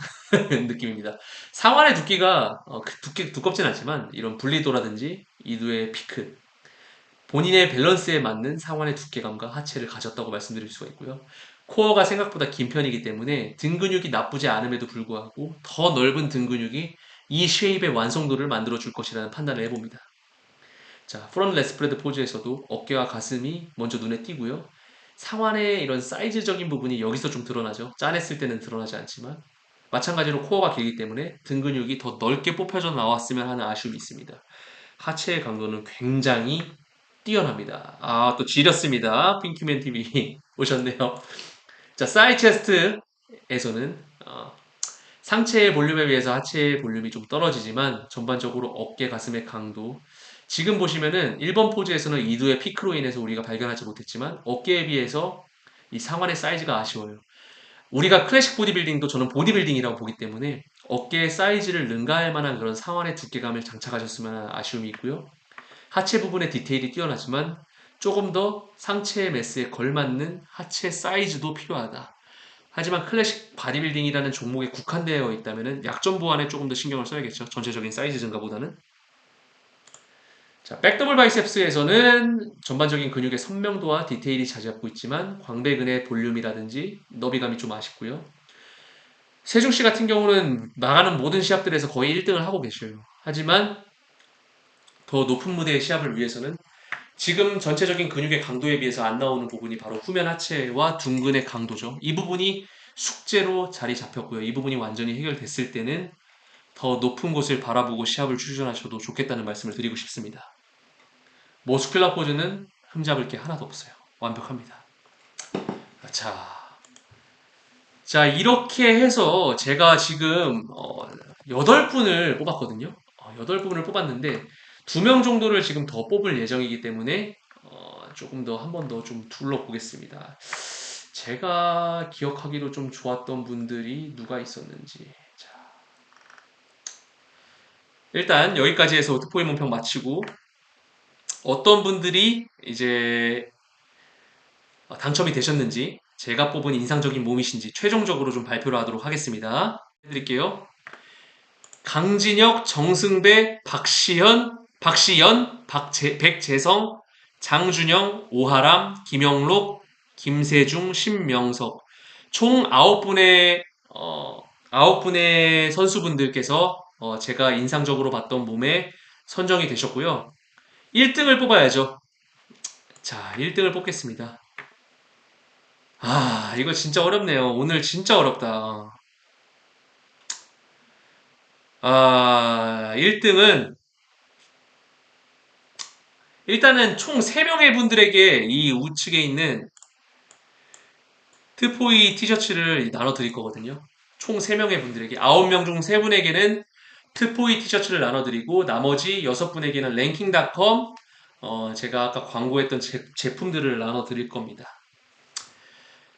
느낌입니다. 상완의 두께가 두껍진 않지만 이런 분리도라든지 이두의 피크, 본인의 밸런스에 맞는 상완의 두께감과 하체를 가졌다고 말씀드릴 수가 있고요. 코어가 생각보다 긴 편이기 때문에 등 근육이 나쁘지 않음에도 불구하고 더 넓은 등 근육이 이 쉐입의 완성도를 만들어 줄 것이라는 판단을 해봅니다. 자, 프론트 레스프레드 포즈에서도 어깨와 가슴이 먼저 눈에 띄고요. 상완의 이런 사이즈적인 부분이 여기서 좀 드러나죠. 짠했을 때는 드러나지 않지만 마찬가지로 코어가 길기 때문에 등 근육이 더 넓게 뽑혀져 나왔으면 하는 아쉬움이 있습니다. 하체의 강도는 굉장히 뛰어납니다. 아, 또 지렸습니다. 핑키맨 TV 오셨네요. 자, 사이 체스트에서는 상체의 볼륨에 비해서 하체의 볼륨이 좀 떨어지지만 전반적으로 어깨, 가슴의 강도 지금 보시면은 1번 포즈에서는 이두의 피크로 인해서 우리가 발견하지 못했지만 어깨에 비해서 이 상완의 사이즈가 아쉬워요. 우리가 클래식 보디빌딩도 저는 보디빌딩이라고 보기 때문에 어깨의 사이즈를 능가할 만한 그런 상완의 두께감을 장착하셨으면 하는 아쉬움이 있고요. 하체 부분의 디테일이 뛰어나지만 조금 더 상체의 매스에 걸맞는 하체 사이즈도 필요하다. 하지만 클래식 바디빌딩이라는 종목에 국한되어 있다면 약점 보완에 조금 더 신경을 써야겠죠. 전체적인 사이즈 증가보다는. 자, 백더블 바이셉스에서는 전반적인 근육의 선명도와 디테일이 자리 잡고 있지만 광배근의 볼륨이라든지 너비감이 좀 아쉽고요. 세중 씨 같은 경우는 나가는 모든 시합들에서 거의 1등을 하고 계셔요. 하지만 더 높은 무대의 시합을 위해서는 지금 전체적인 근육의 강도에 비해서 안 나오는 부분이 바로 후면 하체와 둔근의 강도죠. 이 부분이 숙제로 자리 잡혔고요. 이 부분이 완전히 해결됐을 때는 더 높은 곳을 바라보고 시합을 추진하셔도 좋겠다는 말씀을 드리고 싶습니다. 모스큘라 포즈는 흠잡을 게 하나도 없어요. 완벽합니다. 자, 자 이렇게 해서 제가 지금 8분을 뽑았거든요. 8분을 뽑았는데 2명 정도를 지금 더 뽑을 예정이기 때문에 조금 더 한 번 더 좀 둘러보겠습니다. 제가 기억하기로 좀 좋았던 분들이 누가 있었는지. 자, 일단 여기까지 해서 특보의 문평 마치고 어떤 분들이 이제 당첨이 되셨는지 제가 뽑은 인상적인 몸이신지 최종적으로 좀 발표를 하도록 하겠습니다. 해드릴게요. 강진혁, 정승배, 박시연, 백재성, 장준영, 오하람, 김영록, 김세중, 신명석 총 9분의 9분의 선수분들께서 제가 인상적으로 봤던 몸에 선정이 되셨고요. 1등을 뽑아야죠. 자, 1등을 뽑겠습니다. 아, 이거 진짜 어렵네요. 오늘 진짜 어렵다. 1등은 일단은 총 3명의 분들에게 이 우측에 있는 트포이 티셔츠를 나눠 드릴 거거든요. 총 3명의 분들에게 9명 중 3분에게는 트포이 티셔츠를 나눠 드리고 나머지 6분에게는 랭킹닷컴 제가 아까 광고했던 제품들을 나눠 드릴 겁니다.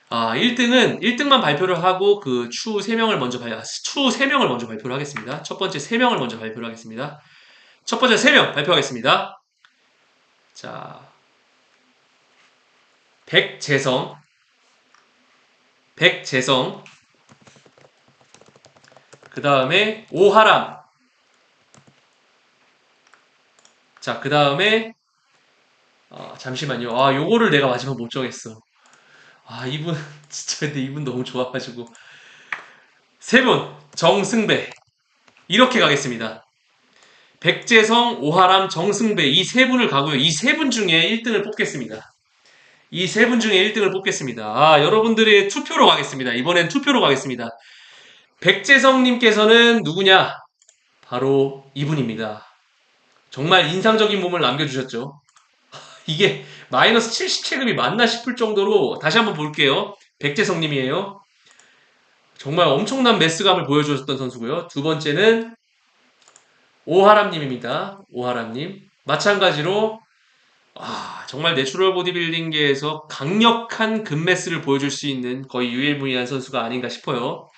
1등만 발표를 하고 그 추 3명을 먼저 발표를 하겠습니다. 첫 번째 3명을 먼저 발표를 하겠습니다. 첫 번째 3명 발표하겠습니다. 자, 백재성, 백재성, 그 다음에 오하람, 자, 그 다음에 잠시만요. 요거를 내가 마지막 못 정했어. 이분, 진짜 근데 이분 너무 좋아가지고. 세 분, 정승배. 이렇게 가겠습니다. 백재성, 오하람, 정승배. 이 세 분을 가고요. 이 세 분 중에 1등을 뽑겠습니다. 이 세 분 중에 1등을 뽑겠습니다. 여러분들의 투표로 가겠습니다. 이번엔 투표로 가겠습니다. 백재성님께서는 누구냐? 바로 이분입니다. 정말 인상적인 몸을 남겨주셨죠. 이게 마이너스 70체급이 맞나 싶을 정도로 다시 한번 볼게요. 백재성님이에요. 정말 엄청난 매스감을 보여주셨던 선수고요. 두 번째는 오하람님입니다. 오하람님. 마찬가지로 정말 내추럴 보디빌딩계에서 강력한 근매스를 보여줄 수 있는 거의 유일무이한 선수가 아닌가 싶어요.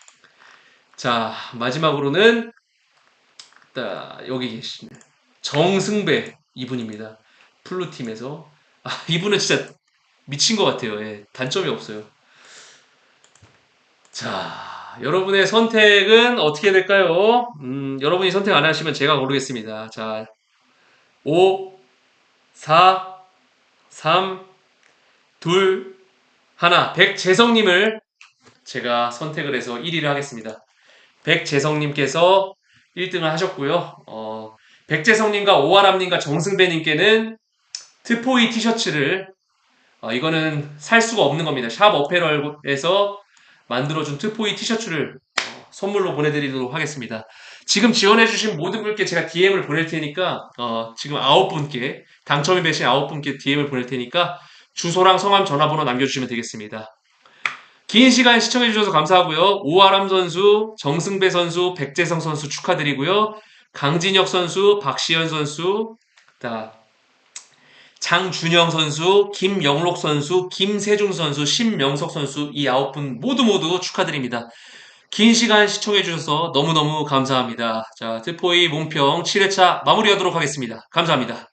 자, 마지막으로는 여기 계신 정승배 이분입니다. 플루팀에서. 이분은 진짜 미친 것 같아요. 예, 단점이 없어요. 자, 여러분의 선택은 어떻게 될까요? 여러분이 선택 안 하시면 제가 고르겠습니다. 자, 5, 4, 3, 2, 하나. 백재성님을 제가 선택을 해서 1위를 하겠습니다. 백재성님께서 1등을 하셨고요. 백재성님과 오하람님과 정승배님께는 트포이 티셔츠를 이거는 살 수가 없는 겁니다. 샵 어페럴에서 만들어준 트포이 티셔츠를 선물로 보내드리도록 하겠습니다. 지금 지원해주신 모든 분께 제가 DM을 보낼 테니까 지금 9분께 당첨이 되신 9분께 DM을 보낼 테니까 주소랑 성함 전화번호 남겨주시면 되겠습니다. 긴 시간 시청해주셔서 감사하고요. 오하람 선수, 정승배 선수, 백재성 선수 축하드리고요. 강진혁 선수, 박시현 선수, 장준영 선수, 김영록 선수, 김세중 선수, 신명석 선수 이 9분 모두 축하드립니다. 긴 시간 시청해주셔서 너무너무 감사합니다. 자, 트포이 몸평 7회차 마무리하도록 하겠습니다. 감사합니다.